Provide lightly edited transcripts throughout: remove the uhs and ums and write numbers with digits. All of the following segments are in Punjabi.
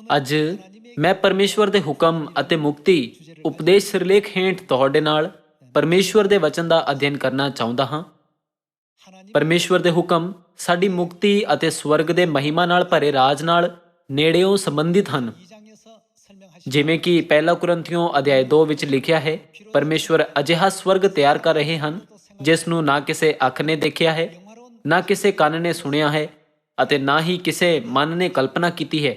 ਅੱਜ ਮੈਂ ਪਰਮੇਸ਼ਵਰ ਦੇ ਹੁਕਮ ਅਤੇ ਮੁਕਤੀ ਉਪਦੇਸ਼ ਸਿਰਲੇਖ ਹੇਠ ਤੁਹਾਡੇ ਨਾਲ ਪਰਮੇਸ਼ਵਰ ਦੇ ਵਚਨ ਦਾ ਅਧਿਐਨ ਕਰਨਾ ਚਾਹੁੰਦਾ ਹਾਂ। ਪਰਮੇਸ਼ਵਰ ਦੇ ਹੁਕਮ ਸਾਡੀ ਮੁਕਤੀ ਅਤੇ ਸਵਰਗ ਦੇ ਮਹਿਮਾ ਨਾਲ ਭਰੇ ਰਾਜ ਨਾਲ ਨੇੜਿਓਂ ਸੰਬੰਧਿਤ ਹਨ। ਜਿਵੇਂ ਕਿ ਪਹਿਲਾ ਕੁਰਿੰਥੀਓ ਅਧਿਆਇ 2 ਵਿੱਚ ਲਿਖਿਆ ਹੈ, ਪਰਮੇਸ਼ਵਰ ਅਜਿਹਾ ਸਵਰਗ ਤਿਆਰ ਕਰ ਰਹੇ ਹਨ ਜਿਸ ਨੂੰ ਨਾ ਕਿਸੇ ਅੱਖ ਨੇ ਦੇਖਿਆ ਹੈ, ਨਾ ਕਿਸੇ ਕੰਨ ਨੇ ਸੁਣਿਆ ਹੈ ਅਤੇ ਨਾ ਹੀ ਕਿਸੇ ਮਨ ਨੇ ਕਲਪਨਾ ਕੀਤੀ ਹੈ।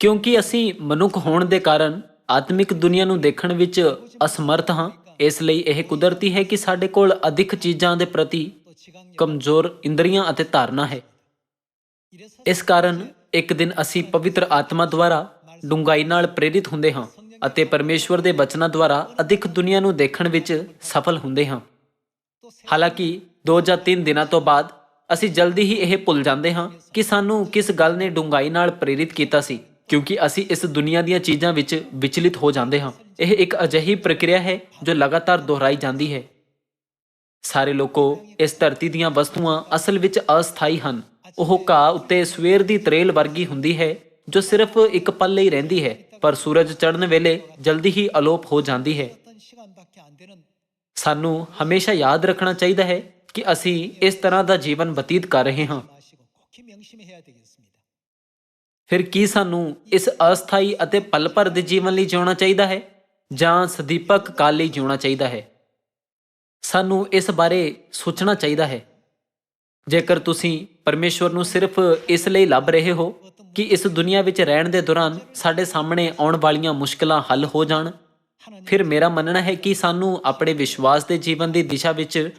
ਕਿਉਂਕਿ ਅਸੀਂ ਮਨੁੱਖ ਹੋਣ ਦੇ ਕਾਰਨ ਆਤਮਿਕ ਦੁਨੀਆ ਨੂੰ ਦੇਖਣ ਵਿੱਚ ਅਸਮਰਥ ਹਾਂ, ਇਸ ਲਈ ਇਹ ਕੁਦਰਤੀ ਹੈ ਕਿ ਸਾਡੇ ਕੋਲ ਅਧਿਕ ਚੀਜ਼ਾਂ ਦੇ ਪ੍ਰਤੀ ਕਮਜ਼ੋਰ ਇੰਦਰੀਆਂ ਅਤੇ ਧਾਰਨਾ ਹੈ। ਇਸ ਕਾਰਨ ਇੱਕ ਦਿਨ ਅਸੀਂ ਪਵਿੱਤਰ ਆਤਮਾ ਦੁਆਰਾ ਡੂੰਘਾਈ ਨਾਲ ਪ੍ਰੇਰਿਤ ਹੁੰਦੇ ਹਾਂ ਅਤੇ ਪਰਮੇਸ਼ਵਰ ਦੇ ਬਚਨਾਂ ਦੁਆਰਾ ਅਧਿਕ ਦੁਨੀਆ ਨੂੰ ਦੇਖਣ ਵਿੱਚ ਸਫਲ ਹੁੰਦੇ ਹਾਂ। ਹਾਲਾਂਕਿ 2 ਜਾਂ 3 ਦਿਨਾਂ ਤੋਂ ਬਾਅਦ ਅਸੀਂ ਜਲਦੀ ਹੀ ਇਹ ਭੁੱਲ ਜਾਂਦੇ ਹਾਂ ਕਿ ਸਾਨੂੰ ਕਿਸ ਗੱਲ ਨੇ ਡੂੰਘਾਈ ਨਾਲ ਪ੍ਰੇਰਿਤ ਕੀਤਾ ਸੀ, ਕਿਉਂਕਿ ਅਸੀਂ ਇਸ ਦੁਨੀਆ ਦੀਆਂ ਚੀਜ਼ਾਂ ਵਿੱਚ ਵਿਚਲਿਤ ਹੋ ਜਾਂਦੇ ਹਾਂ। ਇਹ ਇੱਕ ਅਜਿਹੀ ਪ੍ਰਕਿਰਿਆ ਹੈ ਜੋ ਲਗਾਤਾਰ ਦੁਹਰਾਈ ਜਾਂਦੀ ਹੈ। ਸਾਰੇ ਲੋਕੋ ਇਸ ਧਰਤੀ ਦੀਆਂ ਵਸਤੂਆਂ ਅਸਲ ਵਿੱਚ ਅਸਥਾਈ ਹਨ। ਉਹ ਘਾਹ ਉੱਤੇ ਸਵੇਰ ਦੀ ਤਰੇਲ ਵਰਗੀ ਹੁੰਦੀ ਹੈ ਜੋ ਸਿਰਫ ਇੱਕ ਪਲ ਲਈ ਰਹਿੰਦੀ ਹੈ, ਪਰ ਸੂਰਜ ਚੜ੍ਹਨ ਵੇਲੇ ਜਲਦੀ ਹੀ ਅਲੋਪ ਹੋ ਜਾਂਦੀ ਹੈ। ਸਾਨੂੰ ਹਮੇਸ਼ਾ ਯਾਦ ਰੱਖਣਾ ਚਾਹੀਦਾ ਹੈ ਕਿ ਅਸੀਂ ਇਸ ਤਰ੍ਹਾਂ ਦਾ ਜੀਵਨ ਬਤੀਤ ਕਰ ਰਹੇ ਹਾਂ। ਫਿਰ ਕੀ ਸਾਨੂੰ ਇਸ ਅਸਥਾਈ ਅਤੇ ਪਲ ਭਰ ਦੇ ਜੀਵਨ ਲਈ ਜਿਉਣਾ ਚਾਹੀਦਾ ਹੈ ਜਾਂ ਸਦੀਪਕ ਕਾਲ ਲਈ ਜਿਉਣਾ ਚਾਹੀਦਾ ਹੈ? ਸਾਨੂੰ ਇਸ ਬਾਰੇ ਸੋਚਣਾ ਚਾਹੀਦਾ ਹੈ। ਜੇਕਰ ਤੁਸੀਂ ਪਰਮੇਸ਼ਵਰ ਨੂੰ ਸਿਰਫ ਇਸ ਲਈ ਲੱਭ ਰਹੇ ਹੋ ਕਿ ਇਸ ਦੁਨੀਆ ਵਿੱਚ ਰਹਿਣ ਦੇ ਦੌਰਾਨ ਸਾਡੇ ਸਾਹਮਣੇ ਆਉਣ ਵਾਲੀਆਂ ਮੁਸ਼ਕਲਾਂ ਹੱਲ ਹੋ ਜਾਣ, ਫਿਰ ਮੇਰਾ ਮੰਨਣਾ ਹੈ ਕਿ ਸਾਨੂੰ ਆਪਣੇ ਵਿਸ਼ਵਾਸ ਦੇ ਜੀਵਨ ਦੀ ਦਿਸ਼ਾ ਵਿੱਚ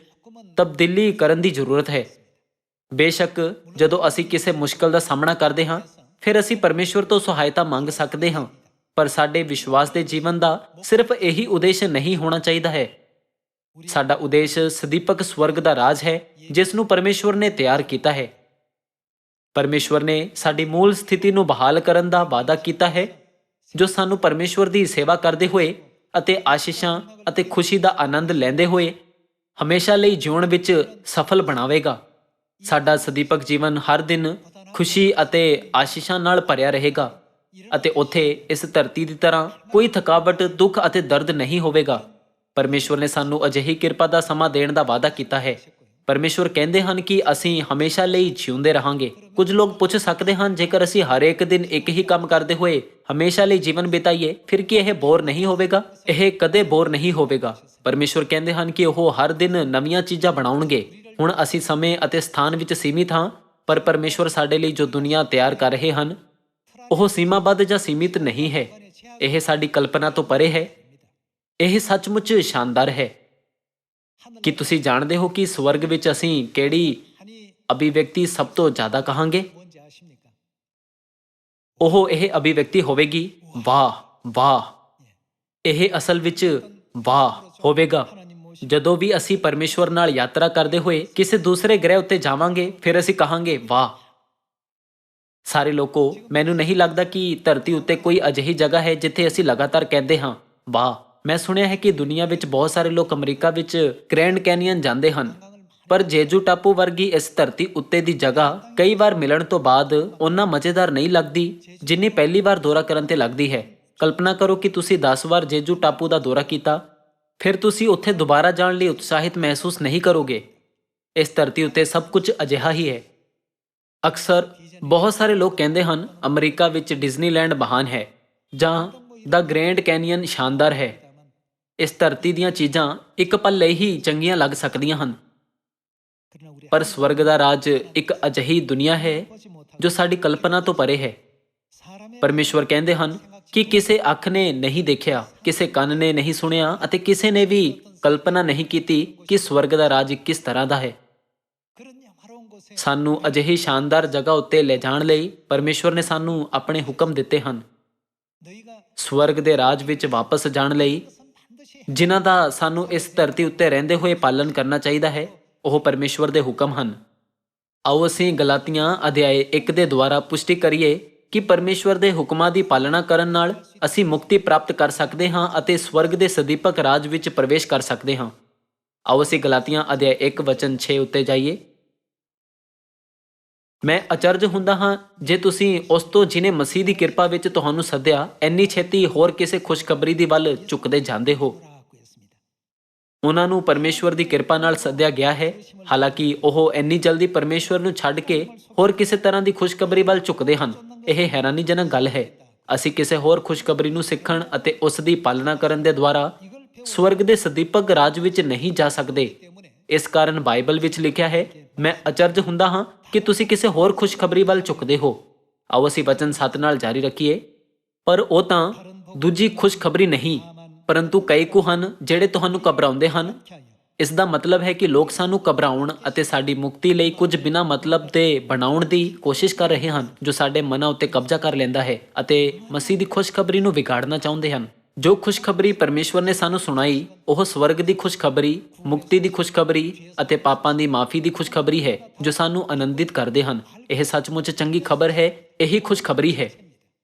ਤਬਦੀਲੀ ਕਰਨ ਦੀ ਜ਼ਰੂਰਤ ਹੈ। ਬੇਸ਼ੱਕ ਜਦੋਂ ਅਸੀਂ ਕਿਸੇ ਮੁਸ਼ਕਲ ਦਾ ਸਾਹਮਣਾ ਕਰਦੇ ਹਾਂ, ਫਿਰ ਅਸੀਂ ਪਰਮੇਸ਼ਵਰ ਤੋਂ ਸਹਾਇਤਾ ਮੰਗ ਸਕਦੇ ਹਾਂ, ਪਰ ਸਾਡੇ ਵਿਸ਼ਵਾਸ ਦੇ ਜੀਵਨ ਦਾ ਸਿਰਫ ਇਹੀ ਉਦੇਸ਼ ਨਹੀਂ ਹੋਣਾ ਚਾਹੀਦਾ ਹੈ। ਸਾਡਾ ਉਦੇਸ਼ ਸਦੀਪਕ ਸਵਰਗ ਦਾ ਰਾਜ ਹੈ ਜਿਸ ਨੂੰ ਪਰਮੇਸ਼ਵਰ ਨੇ ਤਿਆਰ ਕੀਤਾ ਹੈ। ਪਰਮੇਸ਼ਵਰ ਨੇ ਸਾਡੀ ਮੂਲ ਸਥਿਤੀ ਨੂੰ ਬਹਾਲ ਕਰਨ ਦਾ ਵਾਅਦਾ ਕੀਤਾ ਹੈ, ਜੋ ਸਾਨੂੰ ਪਰਮੇਸ਼ਵਰ ਦੀ ਸੇਵਾ ਕਰਦੇ ਹੋਏ ਅਤੇ ਆਸ਼ੀਸ਼ਾਂ ਅਤੇ ਖੁਸ਼ੀ ਦਾ ਆਨੰਦ ਲੈਂਦੇ ਹੋਏ ਹਮੇਸ਼ਾ ਲਈ ਜਿਉਣ ਵਿੱਚ ਸਫਲ ਬਣਾਵੇਗਾ। ਸਾਡਾ ਸਦੀਪਕ ਜੀਵਨ ਹਰ ਦਿਨ ਖੁਸ਼ੀ ਅਤੇ ਆਸ਼ੀਸ਼ਾਂ ਨਾਲ ਭਰਿਆ ਰਹੇਗਾ ਅਤੇ ਉੱਥੇ ਇਸ ਧਰਤੀ ਦੀ ਤਰ੍ਹਾਂ ਕੋਈ ਥਕਾਵਟ, ਦੁੱਖ ਅਤੇ ਦਰਦ ਨਹੀਂ ਹੋਵੇਗਾ। ਪਰਮੇਸ਼ਵਰ ਨੇ ਸਾਨੂੰ ਅਜਿਹੀ ਕਿਰਪਾ ਦਾ ਸਮਾਂ ਦੇਣ ਦਾ ਵਾਅਦਾ ਕੀਤਾ ਹੈ। ਪਰਮੇਸ਼ਵਰ ਕਹਿੰਦੇ ਹਨ ਕਿ ਅਸੀਂ ਹਮੇਸ਼ਾ ਲਈ ਜਿਉਂਦੇ ਰਹਾਂਗੇ। ਕੁਝ ਲੋਕ ਪੁੱਛ ਸਕਦੇ ਹਨ, ਜੇਕਰ ਅਸੀਂ ਹਰੇਕ ਦਿਨ ਇੱਕ ਹੀ ਕੰਮ ਕਰਦੇ ਹੋਏ ਹਮੇਸ਼ਾ ਲਈ ਜੀਵਨ ਬਿਤਾਈਏ, ਫਿਰ ਕੀ ਇਹ ਬੋਰ ਨਹੀਂ ਹੋਵੇਗਾ? ਇਹ ਕਦੇ ਬੋਰ ਨਹੀਂ ਹੋਵੇਗਾ। ਪਰਮੇਸ਼ਵਰ ਕਹਿੰਦੇ ਹਨ ਕਿ ਉਹ ਹਰ ਦਿਨ ਨਵੀਆਂ ਚੀਜ਼ਾਂ ਬਣਾਉਣਗੇ। ਹੁਣ ਅਸੀਂ ਸਮੇਂ ਅਤੇ ਸਥਾਨ ਵਿੱਚ ਸੀਮਿਤ ਹਾਂ, ਪਰ ਪਰਮੇਸ਼ਵਰ ਸਾਡੇ ਲਈ ਜੋ ਦੁਨੀਆ ਤਿਆਰ ਕਰ ਰਹੇ ਹਨ ਉਹ ਸੀਮਾਬੱਧ ਜਾਂ ਸੀਮਿਤ ਨਹੀਂ ਹੈ। ਇਹ ਸਾਡੀ ਕਲਪਨਾ ਤੋਂ ਪਰੇ ਹੈ। ਇਹ ਸੱਚਮੁੱਚ ਸ਼ਾਨਦਾਰ ਹੈ। ਕੀ ਤੁਸੀਂ ਜਾਣਦੇ ਹੋ ਕਿ ਸਵਰਗ ਵਿੱਚ ਅਸੀਂ ਕਿਹੜੀ ਅਭਿਵਿਅਕਤੀ ਸਭ ਤੋਂ ਜ਼ਿਆਦਾ ਕਹਾਂਗੇ? ਉਹ ਇਹ ਅਭਿਵਿਅਕਤੀ ਹੋਵੇਗੀ, ਵਾਹ ਵਾਹ। ਇਹ ਅਸਲ ਵਿੱਚ ਵਾਹ ਹੋਵੇਗਾ। ਜਦੋਂ ਵੀ ਅਸੀਂ ਪਰਮੇਸ਼ਵਰ ਨਾਲ ਯਾਤਰਾ ਕਰਦੇ ਹੋਏ ਕਿਸੇ ਦੂਸਰੇ ਗ੍ਰਹਿ ਉੱਤੇ ਜਾਵਾਂਗੇ, ਫਿਰ ਅਸੀਂ ਕਹਾਂਗੇ, ਵਾਹ। ਸਾਰੇ ਲੋਕੋ, ਮੈਨੂੰ ਨਹੀਂ ਲੱਗਦਾ ਕਿ ਧਰਤੀ ਉੱਤੇ ਕੋਈ ਅਜਿਹੀ ਜਗ੍ਹਾ ਹੈ ਜਿੱਥੇ ਅਸੀਂ ਲਗਾਤਾਰ ਕਹਿੰਦੇ ਹਾਂ, ਵਾਹ। ਮੈਂ ਸੁਣਿਆ ਹੈ ਕਿ ਦੁਨੀਆ ਵਿੱਚ ਬਹੁਤ ਸਾਰੇ ਲੋਕ ਅਮਰੀਕਾ ਵਿੱਚ ਗ੍ਰੈਂਡ ਕੈਨੀਅਨ ਜਾਂਦੇ ਹਨ, ਪਰ ਜੇਜੂ ਟਾਪੂ ਵਰਗੀ ਇਸ ਧਰਤੀ ਉੱਤੇ ਦੀ ਜਗ੍ਹਾ ਕਈ ਵਾਰ ਮਿਲਣ ਤੋਂ ਬਾਅਦ ਓਨਾ ਮਜ਼ੇਦਾਰ ਨਹੀਂ ਲੱਗਦੀ ਜਿੰਨੀ ਪਹਿਲੀ ਵਾਰ ਦੌਰਾ ਕਰਨ ਤੇ ਲੱਗਦੀ ਹੈ। ਕਲਪਨਾ ਕਰੋ ਕਿ ਤੁਸੀਂ 10 ਵਾਰ ਜੇਜੂ ਟਾਪੂ ਦਾ ਦੌਰਾ ਕੀਤਾ, ਫਿਰ ਤੁਸੀਂ ਉੱਥੇ ਦੁਬਾਰਾ ਜਾਣ ਲਈ ਉਤਸ਼ਾਹਿਤ ਮਹਿਸੂਸ ਨਹੀਂ ਕਰੋਗੇ। ਇਸ ਧਰਤੀ ਉੱਤੇ ਸਭ ਕੁਝ ਅਜਿਹਾ ਹੀ ਹੈ। ਅਕਸਰ ਬਹੁਤ ਸਾਰੇ ਲੋਕ ਕਹਿੰਦੇ ਹਨ, ਅਮਰੀਕਾ ਵਿੱਚ ਡਿਜ਼ਨੀਲੈਂਡ ਮਹਾਨ ਹੈ ਜਾਂ ਦ ਗ੍ਰੈਂਡ ਕੈਨੀਅਨ ਸ਼ਾਨਦਾਰ ਹੈ। ਇਸ ਧਰਤੀ ਦੀਆਂ ਚੀਜ਼ਾਂ ਇੱਕ ਪਲ ਲਈ ਹੀ ਚੰਗੀਆਂ ਲੱਗ ਸਕਦੀਆਂ ਹਨ, ਪਰ ਸਵਰਗ ਦਾ ਰਾਜ ਇੱਕ ਅਜਿਹੀ ਦੁਨੀਆ ਹੈ ਜੋ ਸਾਡੀ ਕਲਪਨਾ ਤੋਂ ਪਰੇ ਹੈ। ਪਰਮੇਸ਼ਵਰ ਕਹਿੰਦੇ ਹਨ ਕਿ ਕਿਸੇ ਅੱਖ ਨੇ ਨਹੀਂ ਦੇਖਿਆ, ਕਿਸੇ ਕੰਨ ਨੇ ਨਹੀਂ ਸੁਣਿਆ ਅਤੇ ਕਿਸੇ ਨੇ ਵੀ ਕਲਪਨਾ ਨਹੀਂ ਕੀਤੀ ਕਿ ਸਵਰਗ ਦਾ ਰਾਜ ਕਿਸ ਤਰ੍ਹਾਂ ਦਾ ਹੈ। ਸਾਨੂੰ ਅਜਿਹੀ ਸ਼ਾਨਦਾਰ ਜਗ੍ਹਾ ਉੱਤੇ ਲੈ ਜਾਣ ਲਈ ਪਰਮੇਸ਼ਵਰ ਨੇ ਸਾਨੂੰ ਆਪਣੇ ਹੁਕਮ ਦਿੱਤੇ ਹਨ। ਸਵਰਗ ਦੇ ਰਾਜ ਵਿੱਚ ਵਾਪਸ ਜਾਣ ਲਈ ਜਿਨ੍ਹਾਂ ਦਾ ਸਾਨੂੰ ਇਸ ਧਰਤੀ ਉੱਤੇ ਰਹਿੰਦੇ ਹੋਏ ਪਾਲਣ ਕਰਨਾ ਚਾਹੀਦਾ ਹੈ, ਉਹ ਪਰਮੇਸ਼ਵਰ ਦੇ ਹੁਕਮ ਹਨ। ਆਓ ਅਸੀਂ ਗਲਾਤੀਆਂ ਅਧਿਆਇ 1 ਦੇ ਦੁਆਰਾ ਪੁਸ਼ਟੀ ਕਰੀਏ ਕਿ ਪਰਮੇਸ਼ਵਰ ਦੇ ਹੁਕਮਾਂ ਦੀ ਪਾਲਣਾ ਕਰਨ ਨਾਲ ਅਸੀਂ ਮੁਕਤੀ ਪ੍ਰਾਪਤ ਕਰ ਸਕਦੇ ਹਾਂ ਅਤੇ ਸਵਰਗ ਦੇ ਸਦੀਪਕ ਰਾਜ ਵਿੱਚ ਪ੍ਰਵੇਸ਼ ਕਰ ਸਕਦੇ ਹਾਂ। ਆਓ ਅਸੀਂ ਗਲਾਤੀਆਂ ਅਧਿਆਇ 1 ਵਚਨ 6 ਉੱਤੇ ਜਾਈਏ। ਮੈਂ ਅਚਰਜ ਹੁੰਦਾ ਹਾਂ ਜੇ ਤੁਸੀਂ ਉਸ ਤੋਂ ਜਿਨੇ ਮਸੀਹ ਦੀ ਕਿਰਪਾ ਵਿੱਚ ਤੁਹਾਨੂੰ ਸੱਦਿਆ ਇੰਨੀ ਛੇਤੀ ਹੋਰ ਕਿਸੇ ਖੁਸ਼ਖਬਰੀ ਦੀ ਵੱਲ ਝੁਕਦੇ ਜਾਂਦੇ ਹੋ। ਉਹਨਾਂ ਨੂੰ ਪਰਮੇਸ਼ਵਰ ਦੀ ਕਿਰਪਾ ਨਾਲ ਸੱਦਿਆ ਗਿਆ ਹੈ, ਹਾਲਾਂਕਿ ਉਹ ਇੰਨੀ ਜਲਦੀ ਪਰਮੇਸ਼ਵਰ ਨੂੰ ਛੱਡ ਕੇ ਹੋਰ ਕਿਸੇ ਤਰ੍ਹਾਂ ਦੀ ਖੁਸ਼ਖਬਰੀ ਵੱਲ ਝੁਕਦੇ ਹਨ। ਇਹ ਹੈਰਾਨੀਜਨਕ ਗੱਲ ਹੈ। ਅਸੀਂ ਕਿਸੇ ਹੋਰ ਖੁਸ਼ਖਬਰੀ ਨੂੰ ਸਿੱਖਣ ਅਤੇ ਉਸ ਦੀ ਪਾਲਣਾ ਕਰਨ ਦੇ ਦੁਆਰਾ ਸਵਰਗ ਦੇ ਸਦੀਪਕ ਰਾਜ ਵਿੱਚ ਨਹੀਂ ਜਾ ਸਕਦੇ। ਇਸ ਕਾਰਨ ਬਾਈਬਲ ਵਿੱਚ ਲਿਖਿਆ ਹੈ, ਮੈਂ ਅਚਰਜ ਹੁੰਦਾ ਹਾਂ ਕਿ ਤੁਸੀਂ ਕਿਸੇ ਹੋਰ ਖੁਸ਼ਖਬਰੀ ਵੱਲ ਝੁਕਦੇ ਹੋ। ਆਓ ਅਸੀਂ ਵਚਨ 7 ਨਾਲ ਜਾਰੀ ਰੱਖੀਏ। ਪਰ ਉਹ ਤਾਂ ਦੂਜੀ ਖੁਸ਼ਖਬਰੀ ਨਹੀਂ, ਪਰੰਤੂ ਕਈ ਕੁ ਹਨ ਜਿਹੜੇ ਤੁਹਾਨੂੰ ਘਬਰਾਉਂਦੇ ਹਨ। ਇਸ ਦਾ ਮਤਲਬ ਹੈ ਕਿ ਲੋਕ ਸਾਨੂੰ ਘਬਰਾਉਣ ਅਤੇ ਸਾਡੀ ਮੁਕਤੀ ਲਈ ਕੁਝ ਬਿਨਾਂ ਮਤਲਬ ਦੇ ਬਣਾਉਣ ਦੀ ਕੋਸ਼ਿਸ਼ ਕਰ ਰਹੇ ਹਨ, ਜੋ ਸਾਡੇ ਮਨਾਂ ਉੱਤੇ ਕਬਜ਼ਾ ਕਰ ਲੈਂਦਾ ਹੈ ਅਤੇ ਮਸੀਹ ਦੀ ਖੁਸ਼ਖਬਰੀ ਨੂੰ ਵਿਗਾੜਨਾ ਚਾਹੁੰਦੇ ਹਨ। ਜੋ ਖੁਸ਼ਖਬਰੀ ਪਰਮੇਸ਼ਵਰ ਨੇ ਸਾਨੂੰ ਸੁਣਾਈ, ਉਹ ਸਵਰਗ ਦੀ ਖੁਸ਼ਖਬਰੀ, ਮੁਕਤੀ ਦੀ ਖੁਸ਼ਖਬਰੀ ਅਤੇ ਪਾਪਾਂ ਦੀ ਮਾਫੀ ਦੀ ਖੁਸ਼ਖਬਰੀ ਹੈ, ਜੋ ਸਾਨੂੰ ਆਨੰਦਿਤ ਕਰਦੇ ਹਨ। ਇਹ ਸੱਚਮੁੱਚ ਚੰਗੀ ਖਬਰ ਹੈ, ਇਹੀ ਖੁਸ਼ਖਬਰੀ ਹੈ।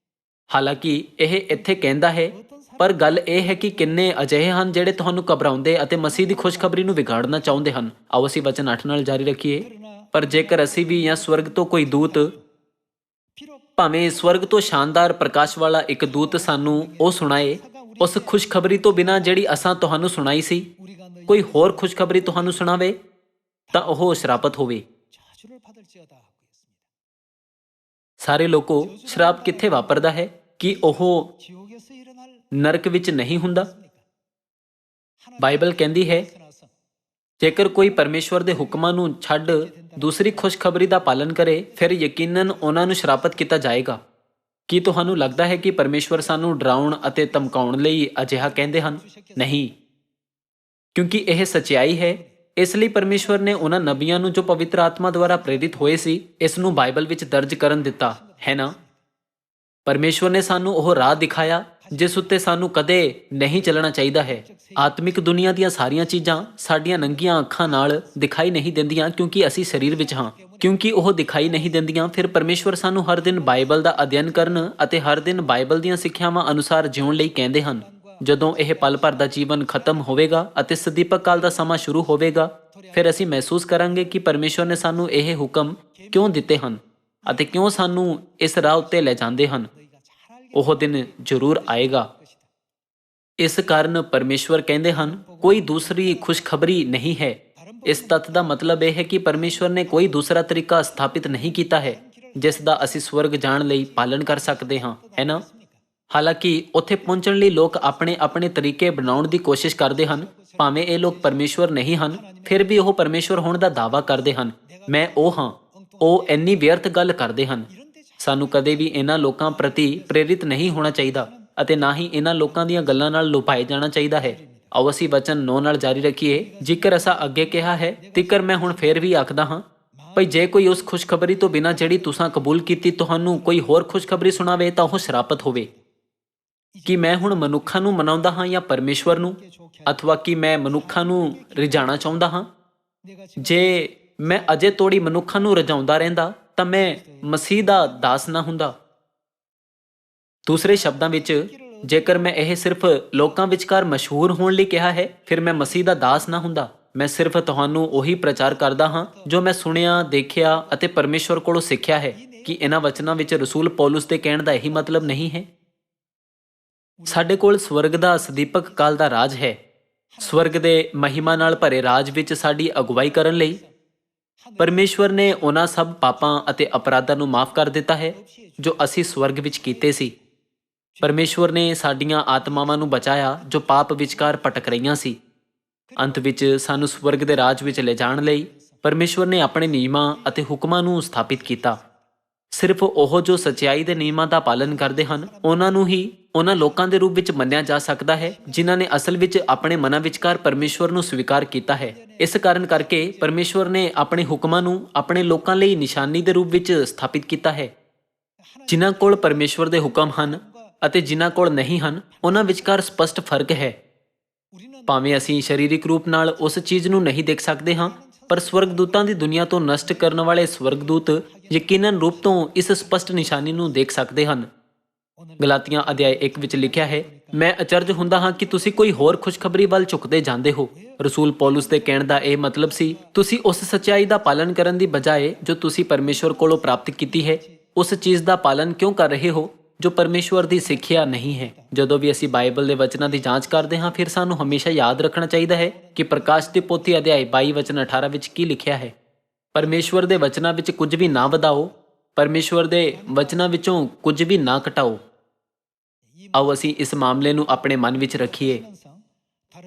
ਹਾਲਾਂਕਿ ਇਹ ਇੱਥੇ ਕਹਿੰਦਾ ਹੈ, ਪਰ ਗੱਲ ਇਹ ਹੈ ਕਿ ਕਿੰਨੇ ਅਜਿਹੇ ਹਨ ਜਿਹੜੇ ਤੁਹਾਨੂੰ ਘਬਰਾਉਂਦੇ ਅਤੇ ਮਸੀਹ ਦੀ ਖੁਸ਼ਖਬਰੀ ਨੂੰ ਵਿਗਾੜਨਾ ਚਾਹੁੰਦੇ ਹਨ। ਆਓ ਅਸੀਂ ਵਚਨ 8 ਨਾਲ ਜਾਰੀ ਰੱਖੀਏ। ਪਰ ਜੇਕਰ ਅਸੀਂ ਵੀ ਜਾਂ ਸਵਰਗ ਤੋਂ ਕੋਈ ਦੂਤ, ਭਾਵੇਂ ਸਵਰਗ ਤੋਂ ਸ਼ਾਨਦਾਰ ਪ੍ਰਕਾਸ਼ ਵਾਲਾ ਇੱਕ ਦੂਤ ਸਾਨੂੰ ਉਹ ਸੁਣਾਏ, ਉਸ ਖੁਸ਼ਖਬਰੀ ਤੋਂ ਬਿਨਾਂ ਜਿਹੜੀ ਅਸਾਂ ਤੁਹਾਨੂੰ ਸੁਣਾਈ ਸੀ, ਕੋਈ ਹੋਰ ਖੁਸ਼ਖਬਰੀ ਤੁਹਾਨੂੰ ਸੁਣਾਵੇ, ਤਾਂ ਉਹ ਸ਼ਰਾਪਤ ਹੋਵੇ। ਸਾਰੇ ਲੋਕੋ, ਸ਼ਰਾਪ ਕਿੱਥੇ ਵਾਪਰਦਾ ਹੈ? ਕਿ ਉਹ ਨਰਕ ਵਿੱਚ ਨਹੀਂ ਹੁੰਦਾ? ਬਾਈਬਲ ਕਹਿੰਦੀ ਹੈ, ਜੇਕਰ ਕੋਈ ਪਰਮੇਸ਼ਵਰ ਦੇ ਹੁਕਮਾਂ ਨੂੰ ਛੱਡ ਦੂਸਰੀ ਖੁਸ਼ਖਬਰੀ ਦਾ ਪਾਲਨ ਕਰੇ, ਫਿਰ ਯਕੀਨਨ ਉਹਨਾਂ ਨੂੰ ਸ਼ਰਾਪਤ ਕੀਤਾ ਜਾਏਗਾ। ਕੀ ਤੁਹਾਨੂੰ ਲੱਗਦਾ ਹੈ ਕਿ ਪਰਮੇਸ਼ਵਰ ਸਾਨੂੰ ਡਰਾਉਣ ਅਤੇ ਧਮਕਾਉਣ ਲਈ ਅਜਿਹਾ ਕਹਿੰਦੇ ਹਨ? ਨਹੀਂ, ਕਿਉਂਕਿ ਇਹ ਸੱਚਾਈ ਹੈ। ਇਸ ਲਈ ਪਰਮੇਸ਼ਵਰ ਨੇ ਉਹਨਾਂ ਨਬੀਆਂ ਨੂੰ ਜੋ ਪਵਿੱਤਰ ਆਤਮਾ ਦੁਆਰਾ ਪ੍ਰੇਰਿਤ ਹੋਏ ਸੀ, ਇਸ ਨੂੰ ਬਾਈਬਲ ਵਿੱਚ ਦਰਜ ਕਰਨ ਦਿੱਤਾ ਹੈ ਨਾ। ਪਰਮੇਸ਼ਵਰ ਨੇ ਸਾਨੂੰ ਉਹ ਰਾਹ ਦਿਖਾਇਆ ਜਿਸ ਉੱਤੇ ਸਾਨੂੰ ਕਦੇ ਨਹੀਂ ਚੱਲਣਾ ਚਾਹੀਦਾ ਹੈ। ਆਤਮਿਕ ਦੁਨੀਆ ਦੀਆਂ ਸਾਰੀਆਂ ਚੀਜ਼ਾਂ ਸਾਡੀਆਂ ਨੰਗੀਆਂ ਅੱਖਾਂ ਨਾਲ ਦਿਖਾਈ ਨਹੀਂ ਦਿੰਦੀਆਂ, ਕਿਉਂਕਿ ਅਸੀਂ ਸਰੀਰ ਵਿੱਚ ਹਾਂ। ਕਿਉਂਕਿ ਉਹ ਦਿਖਾਈ ਨਹੀਂ ਦਿੰਦੀਆਂ, ਫਿਰ ਪਰਮੇਸ਼ਵਰ ਸਾਨੂੰ ਹਰ ਦਿਨ ਬਾਈਬਲ ਦਾ ਅਧਿਐਨ ਕਰਨ ਅਤੇ ਹਰ ਦਿਨ ਬਾਈਬਲ ਦੀਆਂ ਸਿੱਖਿਆਵਾਂ ਅਨੁਸਾਰ ਜਿਉਣ ਲਈ ਕਹਿੰਦੇ ਹਨ। ਜਦੋਂ ਇਹ ਪਲ ਭਰ ਦਾ ਜੀਵਨ ਖਤਮ ਹੋਵੇਗਾ ਅਤੇ ਸਦੀਪਕ ਕਾਲ ਦਾ ਸਮਾਂ ਸ਼ੁਰੂ ਹੋਵੇਗਾ, ਫਿਰ ਅਸੀਂ ਮਹਿਸੂਸ ਕਰਾਂਗੇ ਕਿ ਪਰਮੇਸ਼ਵਰ ਨੇ ਸਾਨੂੰ ਇਹ ਹੁਕਮ ਕਿਉਂ ਦਿੱਤੇ ਹਨ ਅਤੇ ਕਿਉਂ ਸਾਨੂੰ ਇਸ ਰਾਹ ਉੱਤੇ ਲੈ ਜਾਂਦੇ ਹਨ। ਉਹ ਦਿਨ ਜ਼ਰੂਰ ਆਏਗਾ। ਇਸ ਕਾਰਨ ਪਰਮੇਸ਼ਵਰ ਕਹਿੰਦੇ ਹਨ, ਕੋਈ ਦੂਸਰੀ ਖੁਸ਼ਖਬਰੀ ਨਹੀਂ ਹੈ। ਇਸ ਤੱਥ ਦਾ ਮਤਲਬ ਇਹ ਹੈ ਕਿ ਪਰਮੇਸ਼ਵਰ ਨੇ ਕੋਈ ਦੂਸਰਾ ਤਰੀਕਾ ਸਥਾਪਿਤ ਨਹੀਂ ਕੀਤਾ ਹੈ ਜਿਸ ਦਾ ਅਸੀਂ ਸਵਰਗ ਜਾਣ ਲਈ ਪਾਲਨ ਕਰ ਸਕਦੇ ਹਾਂ, ਹੈ ਨਾ। ਹਾਲਾਂਕਿ ਉੱਥੇ ਪਹੁੰਚਣ ਲਈ ਲੋਕ ਆਪਣੇ ਆਪਣੇ ਤਰੀਕੇ ਬਣਾਉਣ ਦੀ ਕੋਸ਼ਿਸ਼ ਕਰਦੇ ਹਨ। ਭਾਵੇਂ ਇਹ ਲੋਕ ਪਰਮੇਸ਼ਵਰ ਨਹੀਂ ਹਨ, ਫਿਰ ਵੀ ਉਹ ਪਰਮੇਸ਼ਵਰ ਹੋਣ ਦਾ ਦਾਅਵਾ ਕਰਦੇ ਹਨ। ਮੈਂ ਉਹ ਹਾਂ। ਉਹ ਇੰਨੀ ਵਿਅਰਥ ਗੱਲ ਕਰਦੇ ਹਨ। ਸਾਨੂੰ ਕਦੇ ਵੀ ਇਹਨਾਂ ਲੋਕਾਂ ਪ੍ਰਤੀ ਪ੍ਰੇਰਿਤ ਨਹੀਂ ਹੋਣਾ ਚਾਹੀਦਾ ਅਤੇ ਨਾ ਹੀ ਇਹਨਾਂ ਲੋਕਾਂ ਦੀਆਂ ਗੱਲਾਂ ਨਾਲ ਲੁਭਾਏ ਜਾਣਾ ਚਾਹੀਦਾ ਹੈ। ਆਓ ਅਸੀਂ ਵਚਨ 9 ਨਾਲ ਜਾਰੀ ਰੱਖੀਏ। ਜੇਕਰ ਅਸਾਂ ਅੱਗੇ ਕਿਹਾ ਹੈ, ਤਿੱਕਰ ਮੈਂ ਹੁਣ ਫੇਰ ਵੀ ਆਖਦਾ ਹਾਂ, ਭਈ ਜੇ ਕੋਈ ਉਸ ਖੁਸ਼ਖਬਰੀ ਤੋਂ ਬਿਨਾਂ ਜਿਹੜੀ ਤੁਸਾਂ ਕਬੂਲ ਕੀਤੀ ਤੁਹਾਨੂੰ ਕੋਈ ਹੋਰ ਖੁਸ਼ਖਬਰੀ ਸੁਣਾਵੇ, ਤਾਂ ਉਹ ਸ਼ਰਾਪਤ ਹੋਵੇ। ਕਿ ਮੈਂ ਹੁਣ ਮਨੁੱਖਾਂ ਨੂੰ ਮਨਾਉਂਦਾ ਹਾਂ ਜਾਂ ਪਰਮੇਸ਼ਵਰ ਨੂੰ, ਅਥਵਾ ਕਿ ਮੈਂ ਮਨੁੱਖਾਂ ਨੂੰ ਰਿਝਾਣਾ ਚਾਹੁੰਦਾ ਹਾਂ? ਜੇ ਮੈਂ ਅਜੇ ਤੋੜੀ ਮਨੁੱਖਾਂ ਨੂੰ ਰਜਾਉਂਦਾ ਰਹਿੰਦਾ ਤਾਂ ਮੈਂ ਮਸੀਹ ਦਾ ਦਾਸ ਨਾ ਹੁੰਦਾ। ਦੂਸਰੇ ਸ਼ਬਦਾਂ ਵਿੱਚ, ਜੇਕਰ ਮੈਂ ਇਹ ਸਿਰਫ ਲੋਕਾਂ ਵਿਚਕਾਰ ਮਸ਼ਹੂਰ ਹੋਣ ਲਈ ਕਿਹਾ ਹੈ, ਫਿਰ ਮੈਂ ਮਸੀਹ ਦਾ ਦਾਸ ਨਾ ਹੁੰਦਾ। ਮੈਂ ਸਿਰਫ ਤੁਹਾਨੂੰ ਉਹੀ ਪ੍ਰਚਾਰ ਕਰਦਾ ਹਾਂ ਜੋ ਮੈਂ ਸੁਣਿਆ, ਦੇਖਿਆ ਅਤੇ ਪਰਮੇਸ਼ਵਰ ਕੋਲੋਂ ਸਿੱਖਿਆ ਹੈ। ਕਿ ਇਹਨਾਂ ਵਚਨਾਂ ਵਿੱਚ ਰਸੂਲ ਪੌਲੁਸ ਦੇ ਕਹਿਣ ਦਾ ਇਹੀ ਮਤਲਬ ਨਹੀਂ ਹੈ? ਸਾਡੇ ਕੋਲ ਸਵਰਗ ਦਾ ਸਦੀਪਕ ਕਾਲ ਦਾ ਰਾਜ ਹੈ। ਸਵਰਗ ਦੇ ਮਹਿਮਾ ਨਾਲ ਭਰੇ ਰਾਜ ਵਿੱਚ ਸਾਡੀ ਅਗਵਾਈ ਕਰਨ ਲਈ ਪਰਮੇਸ਼ਵਰ ਨੇ ਉਹਨਾਂ ਸਭ ਪਾਪਾਂ ਅਤੇ ਅਪਰਾਧਾਂ ਨੂੰ ਮਾਫ ਕਰ ਦਿੱਤਾ ਹੈ ਜੋ ਅਸੀਂ ਸਵਰਗ ਵਿੱਚ ਕੀਤੇ ਸੀ। ਪਰਮੇਸ਼ਵਰ ਨੇ ਸਾਡੀਆਂ ਆਤਮਾਵਾਂ ਨੂੰ ਬਚਾਇਆ ਜੋ ਪਾਪ ਵਿਚਕਾਰ ਭਟਕ ਰਹੀਆਂ ਸੀ। ਅੰਤ ਵਿੱਚ ਸਾਨੂੰ ਸਵਰਗ ਦੇ ਰਾਜ ਵਿੱਚ ਲੈ ਜਾਣ ਲਈ ਪਰਮੇਸ਼ਵਰ ਨੇ ਆਪਣੇ ਨਿਯਮਾਂ ਅਤੇ ਹੁਕਮਾਂ ਨੂੰ ਸਥਾਪਿਤ ਕੀਤਾ। ਸਿਰਫ ਉਹ ਜੋ ਸੱਚਾਈ ਦੇ ਨਿਯਮਾਂ ਦਾ ਪਾਲਨ ਕਰਦੇ ਹਨ, ਉਹਨਾਂ ਨੂੰ ਹੀ ਉਹਨਾਂ ਲੋਕਾਂ ਦੇ ਰੂਪ ਵਿੱਚ ਮੰਨਿਆ ਜਾ ਸਕਦਾ ਹੈ ਜਿਨ੍ਹਾਂ ਨੇ ਅਸਲ ਵਿੱਚ ਆਪਣੇ ਮਨਾਂ ਵਿਚਕਾਰ ਪਰਮੇਸ਼ਵਰ ਨੂੰ ਸਵੀਕਾਰ ਕੀਤਾ ਹੈ। ਇਸ ਕਾਰਨ ਕਰਕੇ ਪਰਮੇਸ਼ਵਰ ਨੇ ਆਪਣੇ ਹੁਕਮਾਂ ਨੂੰ ਆਪਣੇ ਲੋਕਾਂ ਲਈ ਨਿਸ਼ਾਨੀ ਦੇ ਰੂਪ ਵਿੱਚ ਸਥਾਪਿਤ ਕੀਤਾ ਹੈ। ਜਿਨ੍ਹਾਂ ਕੋਲ ਪਰਮੇਸ਼ਵਰ ਦੇ ਹੁਕਮ ਹਨ ਅਤੇ ਜਿਨ੍ਹਾਂ ਕੋਲ ਨਹੀਂ ਹਨ, ਉਹਨਾਂ ਵਿਚਕਾਰ ਸਪਸ਼ਟ ਫਰਕ ਹੈ। ਭਾਵੇਂ ਅਸੀਂ ਸਰੀਰਕ ਰੂਪ ਨਾਲ ਉਸ ਚੀਜ਼ ਨੂੰ ਨਹੀਂ ਦੇਖ ਸਕਦੇ ਹਾਂ, ਪਰ ਸਵਰਗਦੂਤਾਂ ਦੀ ਦੁਨੀਆ ਤੋਂ ਨਸ਼ਟ ਕਰਨ ਵਾਲੇ ਸਵਰਗਦੂਤ ਯਕੀਨਨ ਰੂਪ ਤੋਂ ਇਸ ਸਪਸ਼ਟ ਨਿਸ਼ਾਨੀ ਨੂੰ ਦੇਖ ਸਕਦੇ ਹਨ। ਗਲਾਤੀਆਂ ਅਧਿਆਇ 1 ਵਿੱਚ ਲਿਖਿਆ ਹੈ, ਮੈਂ ਅਚਰਜ ਹੁੰਦਾ ਹਾਂ ਕਿ ਤੁਸੀਂ ਕੋਈ ਹੋਰ ਖੁਸ਼ਖਬਰੀ ਵੱਲ ਝੁਕਦੇ ਜਾਂਦੇ ਹੋ। ਰਸੂਲ ਪੌਲੁਸ ਦੇ ਕਹਿਣ ਦਾ ਇਹ ਮਤਲਬ ਸੀ, ਤੁਸੀਂ ਉਸ ਸੱਚਾਈ ਦਾ ਪਾਲਨ ਕਰਨ ਦੀ ਬਜਾਏ ਜੋ ਤੁਸੀਂ ਪਰਮੇਸ਼ਵਰ ਕੋਲੋਂ ਪ੍ਰਾਪਤ ਕੀਤੀ ਹੈ, ਉਸ ਚੀਜ਼ ਦਾ ਪਾਲਨ ਕਿਉਂ ਕਰ ਰਹੇ ਹੋ ਜੋ ਪਰਮੇਸ਼ਵਰ ਦੀ ਸਿੱਖਿਆ ਨਹੀਂ ਹੈ। ਜਦੋਂ ਵੀ ਅਸੀਂ ਬਾਈਬਲ ਦੇ ਵਚਨਾਂ ਦੀ ਜਾਂਚ ਕਰਦੇ ਹਾਂ, ਫਿਰ ਸਾਨੂੰ ਹਮੇਸ਼ਾ ਯਾਦ ਰੱਖਣਾ ਚਾਹੀਦਾ ਹੈ ਕਿ ਪ੍ਰਕਾਸ਼ ਦੀ ਪੋਥੀ ਅਧਿਆਇ 22 ਵਚਨ 18 ਵਿੱਚ ਕੀ ਲਿਖਿਆ ਹੈ। ਪਰਮੇਸ਼ਵਰ ਦੇ ਵਚਨਾਂ ਵਿੱਚ ਕੁਝ ਵੀ ਨਾ ਵਧਾਓ, ਪਰਮੇਸ਼ਵਰ ਦੇ ਵਚਨਾਂ ਵਿੱਚੋਂ ਕੁਝ ਵੀ ਨਾ ਘਟਾਓ। ਆਓ ਅਸੀਂ ਇਸ ਮਾਮਲੇ ਨੂੰ ਆਪਣੇ ਮਨ ਵਿੱਚ ਰੱਖੀਏ।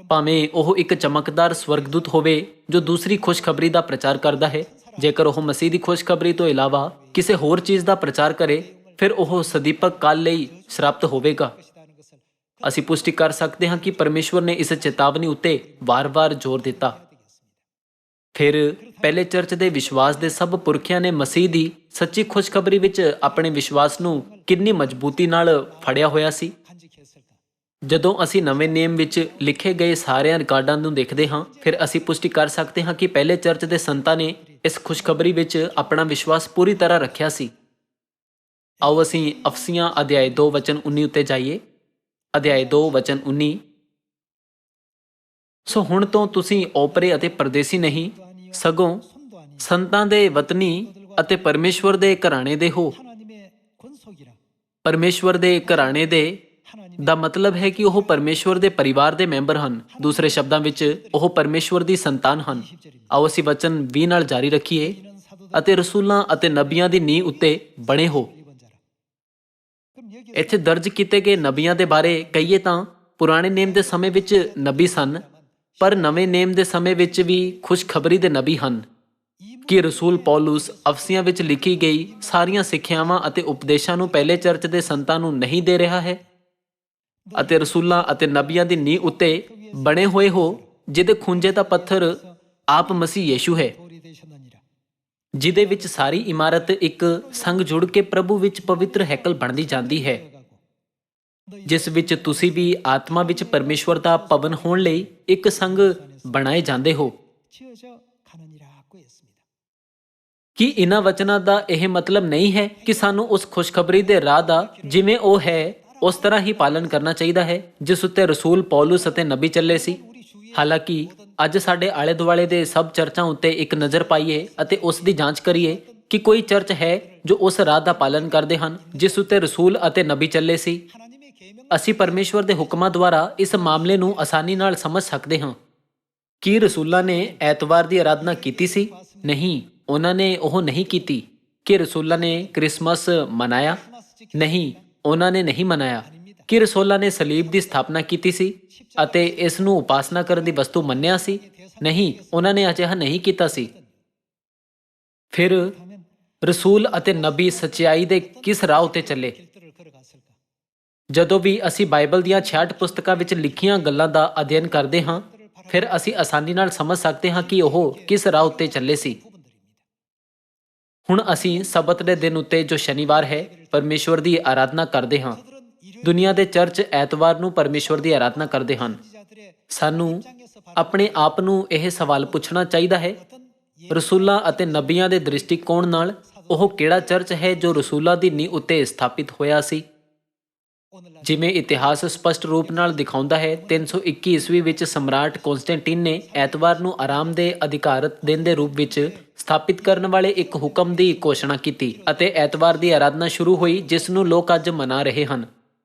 ਭਾਵੇਂ ਉਹ ਇੱਕ ਚਮਕਦਾਰ ਸਵਰਗਦੂਤ ਹੋਵੇ ਜੋ ਦੂਸਰੀ ਖੁਸ਼ਖਬਰੀ ਦਾ ਪ੍ਰਚਾਰ ਕਰਦਾ ਹੈ, ਜੇਕਰ ਉਹ ਮਸੀਹ ਦੀ ਖੁਸ਼ਖਬਰੀ ਤੋਂ ਇਲਾਵਾ ਕਿਸੇ ਹੋਰ ਚੀਜ਼ ਦਾ ਪ੍ਰਚਾਰ ਕਰੇ, ਫਿਰ ਉਹ ਸਦੀਪਕ ਕਾਲ ਲਈ ਸ਼ਰਾਪਤ ਹੋਵੇਗਾ। ਅਸੀਂ ਪੁਸ਼ਟੀ ਕਰ ਸਕਦੇ ਹਾਂ ਕਿ ਪਰਮੇਸ਼ਵਰ ਨੇ ਇਸ ਚੇਤਾਵਨੀ ਉੱਤੇ ਵਾਰ-ਵਾਰ ਜ਼ੋਰ ਦਿੱਤਾ। ਫਿਰ ਪਹਿਲੇ ਚਰਚ ਦੇ ਵਿਸ਼ਵਾਸ ਦੇ ਸਭ ਪੁਰਖਿਆਂ ਨੇ ਮਸੀਹ ਦੀ ਸੱਚੀ ਖੁਸ਼ਖਬਰੀ ਵਿੱਚ ਆਪਣੇ ਵਿਸ਼ਵਾਸ ਨੂੰ ਕਿੰਨੀ ਮਜ਼ਬੂਤੀ ਨਾਲ ਫੜਿਆ ਹੋਇਆ ਸੀ। ਜਦੋਂ ਅਸੀਂ ਨਵੇਂ ਨੇਮ ਵਿੱਚ ਲਿਖੇ ਗਏ ਸਾਰਿਆਂ ਰਿਕਾਰਡਾਂ ਨੂੰ ਦੇਖਦੇ ਹਾਂ, ਫਿਰ ਅਸੀਂ ਪੁਸ਼ਟੀ ਕਰ ਸਕਦੇ ਹਾਂ ਕਿ ਪਹਿਲੇ ਚਰਚ ਦੇ ਸੰਤਾਂ ਨੇ ਇਸ ਖੁਸ਼ਖਬਰੀ ਵਿੱਚ ਆਪਣਾ ਵਿਸ਼ਵਾਸ ਪੂਰੀ ਤਰ੍ਹਾਂ ਰੱਖਿਆ ਸੀ। ਆਓ ਅਸੀਂ ਅਫਸੀਆਂ ਅਧਿਆਇ 2 ਵਚਨ 19 ਉੱਤੇ ਜਾਈਏ। ਅਧਿਆਇ 2 ਵਚਨ 19। ਸੋ ਹੁਣ ਤੋਂ ਤੁਸੀਂ ਓਪਰੇ ਅਤੇ ਪਰਦੇਸੀ ਨਹੀਂ, ਸਗੋਂ ਸੰਤਾਂ ਦੇ ਵਤਨੀ ਅਤੇ ਪਰਮੇਸ਼ਵਰ ਦੇ ਘਰਾਣੇ ਦੇ ਹੋ। ਪਰਮੇਸ਼ਵਰ ਦੇ ਘਰਾਣੇ ਦੇ ਦਾ ਮਤਲਬ ਹੈ ਕਿ ਉਹ ਪਰਮੇਸ਼ਵਰ ਦੇ ਪਰਿਵਾਰ ਦੇ ਮੈਂਬਰ ਹਨ। ਦੂਸਰੇ ਸ਼ਬਦਾਂ ਵਿੱਚ ਉਹ ਪਰਮੇਸ਼ਵਰ ਦੀ ਸੰਤਾਨ ਹਨ। ਆਓ ਅਸੀਂ ਵਚਨ 20 ਨਾਲ ਜਾਰੀ ਰੱਖੀਏ। ਅਤੇ ਰਸੂਲਾਂ ਅਤੇ ਨਬੀਆਂ ਦੀ ਨੀਂਹ ਉੱਤੇ ਬਣੇ ਹੋ। ਇੱਥੇ ਦਰਜ ਕੀਤੇ ਗਏ ਨਬੀਆਂ ਦੇ ਬਾਰੇ ਕਹੀਏ ਤਾਂ ਪੁਰਾਣੇ ਨੇਮ ਦੇ ਸਮੇਂ ਵਿੱਚ ਨਬੀ ਸਨ, ਪਰ ਨਵੇਂ ਨੇਮ ਦੇ ਸਮੇਂ ਵਿੱਚ ਵੀ ਖੁਸ਼ਖਬਰੀ ਦੇ ਨਬੀ ਹਨ। ਕਿ ਰਸੂਲ ਪੌਲੁਸ ਅਫਸੀਆਂ ਵਿੱਚ ਲਿਖੀ ਗਈ ਸਾਰੀਆਂ ਸਿੱਖਿਆਵਾਂ ਅਤੇ ਉਪਦੇਸ਼ਾਂ ਨੂੰ ਪਹਿਲੇ ਚਰਚ ਦੇ ਸੰਤਾਂ ਨੂੰ ਨਹੀਂ ਦੇ ਰਿਹਾ ਹੈ? ਅਤੇ ਰਸੂਲਾਂ ਅਤੇ ਨਬੀਆਂ ਦੀ ਨੀਂਹ ਉੱਤੇ ਬਣੇ ਹੋਏ ਹੋ, ਜਿਹਦੇ ਖੂੰਜੇ ਦਾ ਪੱਥਰ ਆਪ ਮਸੀਹ ਯੀਸ਼ੂ ਹੈ, ਜਿਹਦੇ ਵਿੱਚ ਸਾਰੀ ਇਮਾਰਤ ਇੱਕ ਸੰਗ ਜੁੜ ਕੇ ਪ੍ਰਭੂ ਵਿੱਚ ਪਵਿੱਤਰ ਹੈਕਲ ਬਣਦੀ ਜਾਂਦੀ ਹੈ, ਜਿਸ ਵਿੱਚ ਤੁਸੀਂ ਵੀ ਆਤਮਾ ਵਿੱਚ ਪਰਮੇਸ਼ਵਰ ਦਾ ਭਵਨ ਹੋਣ ਲਈ ਇੱਕ ਸੰਗ ਬਣਾਏ ਜਾਂਦੇ ਹੋ। ਕੀ ਇਹਨਾਂ ਵਚਨਾਂ ਦਾ ਇਹ ਮਤਲਬ ਨਹੀਂ ਹੈ ਕਿ ਸਾਨੂੰ ਉਸ ਖੁਸ਼ਖਬਰੀ ਦੇ ਰਾਹ ਦਾ ਜਿਵੇਂ ਉਹ ਹੈ ਉਸ ਤਰ੍ਹਾਂ ਹੀ ਪਾਲਨ ਕਰਨਾ ਚਾਹੀਦਾ ਹੈ ਜਿਸ ਉੱਤੇ ਰਸੂਲ ਪੌਲੁਸ ਅਤੇ ਨਬੀ ਚੱਲੇ ਸੀ? ਹਾਲਾਂਕਿ ਅੱਜ ਸਾਡੇ ਆਲੇ ਦੁਆਲੇ ਦੇ ਸਭ ਚਰਚਾਂ ਉੱਤੇ ਇੱਕ ਨਜ਼ਰ ਪਾਈਏ ਅਤੇ ਉਸ ਦੀ ਜਾਂਚ ਕਰੀਏ ਕਿ ਕੋਈ ਚਰਚ ਹੈ ਜੋ ਉਸ ਰਾਹ ਦਾ ਪਾਲਨ ਕਰਦੇ ਹਨ ਜਿਸ ਉੱਤੇ ਰਸੂਲ ਅਤੇ ਨਬੀ ਚੱਲੇ ਸੀ। ਅਸੀਂ ਪਰਮੇਸ਼ਵਰ ਦੇ ਹੁਕਮਾਂ ਦੁਆਰਾ ਇਸ ਮਾਮਲੇ ਨੂੰ ਆਸਾਨੀ ਨਾਲ ਸਮਝ ਸਕਦੇ ਹਾਂ। ਕੀ ਰਸੂਲਾਂ ਨੇ ਐਤਵਾਰ ਦੀ ਆਰਾਧਨਾ ਕੀਤੀ ਸੀ? ਨਹੀਂ, ਉਹਨਾਂ ਨੇ ਉਹ ਨਹੀਂ ਕੀਤੀ। ਕਿ ਰਸੂਲਾਂ ਨੇ ਕ੍ਰਿਸਮਸ ਮਨਾਇਆ? ਨਹੀਂ, ਉਹਨਾਂ ਨੇ ਨਹੀਂ ਮਨਾਇਆ। ਕਿ ਰਸੂਲਾਂ ਨੇ ਸਲੀਬ ਦੀ ਸਥਾਪਨਾ ਕੀਤੀ ਸੀ ਅਤੇ ਇਸ ਨੂੰ ਉਪਾਸਨਾ ਕਰਨ ਦੀ ਵਸਤੂ ਮੰਨਿਆ ਸੀ? ਨਹੀਂ, ਉਹਨਾਂ ਨੇ ਅਜਿਹਾ ਨਹੀਂ ਕੀਤਾ ਸੀ। ਫਿਰ ਰਸੂਲ ਅਤੇ ਨਬੀ ਸੱਚਾਈ ਦੇ ਕਿਸ ਰਾਹ ਉੱਤੇ ਚੱਲੇ? ਜਦੋਂ ਵੀ ਅਸੀਂ ਬਾਈਬਲ ਦੀਆਂ 66 ਪੁਸਤਕਾਂ ਵਿੱਚ ਲਿਖੀਆਂ ਗੱਲਾਂ ਦਾ ਅਧਿਐਨ ਕਰਦੇ ਹਾਂ, ਫਿਰ ਅਸੀਂ ਆਸਾਨੀ ਨਾਲ ਸਮਝ ਸਕਦੇ ਹਾਂ ਕਿ ਉਹ ਕਿਸ ਰਾਹ ਉੱਤੇ ਚੱਲੇ ਸੀ। ਹੁਣ ਅਸੀਂ ਸਬਤ ਦੇ ਦਿਨ ਉੱਤੇ, ਜੋ ਸ਼ਨੀਵਾਰ ਹੈ, ਪਰਮੇਸ਼ਵਰ ਦੀ ਆਰਾਧਨਾ ਕਰਦੇ ਹਾਂ। ਦੁਨੀਆ ਦੇ ਚਰਚ ਐਤਵਾਰ ਨੂੰ ਪਰਮੇਸ਼ਵਰ ਦੀ ਆਰਾਧਨਾ ਕਰਦੇ ਹਨ। ਸਾਨੂੰ ਆਪਣੇ ਆਪ ਨੂੰ ਇਹ ਸਵਾਲ ਪੁੱਛਣਾ ਚਾਹੀਦਾ ਹੈ, ਰਸੂਲਾਂ ਅਤੇ ਨਬੀਆਂ ਦੇ ਦ੍ਰਿਸ਼ਟੀਕੋਣ ਨਾਲ ਉਹ ਕਿਹੜਾ ਚਰਚ ਹੈ ਜੋ ਰਸੂਲਾਂ ਦੀ ਨੀਂਹ ਉੱਤੇ ਸਥਾਪਿਤ ਹੋਇਆ ਸੀ? ਜਿਵੇਂ ਇਤਿਹਾਸ ਸਪਸ਼ਟ ਰੂਪ ਨਾਲ ਦਿਖਾਉਂਦਾ ਹੈ, 321 ਈਸਵੀ ਵਿੱਚ ਸਮਰਾਟ ਕੌਂਸਟੈਂਟੀਨ ਨੇ ਐਤਵਾਰ ਨੂੰ ਆਰਾਮ ਦੇ ਅਧਿਕਾਰਤ ਦਿਨ ਦੇ ਰੂਪ ਵਿੱਚ ਸਥਾਪਿਤ ਕਰਨ ਵਾਲੇ ਇੱਕ ਹੁਕਮ ਦੀ ਘੋਸ਼ਣਾ ਕੀਤੀ ਅਤੇ ਐਤਵਾਰ ਦੀ ਆਰਾਧਨਾ ਸ਼ੁਰੂ ਹੋਈ, ਜਿਸ ਨੂੰ ਲੋਕ ਅੱਜ ਮਨਾ ਰਹੇ ਹਨ।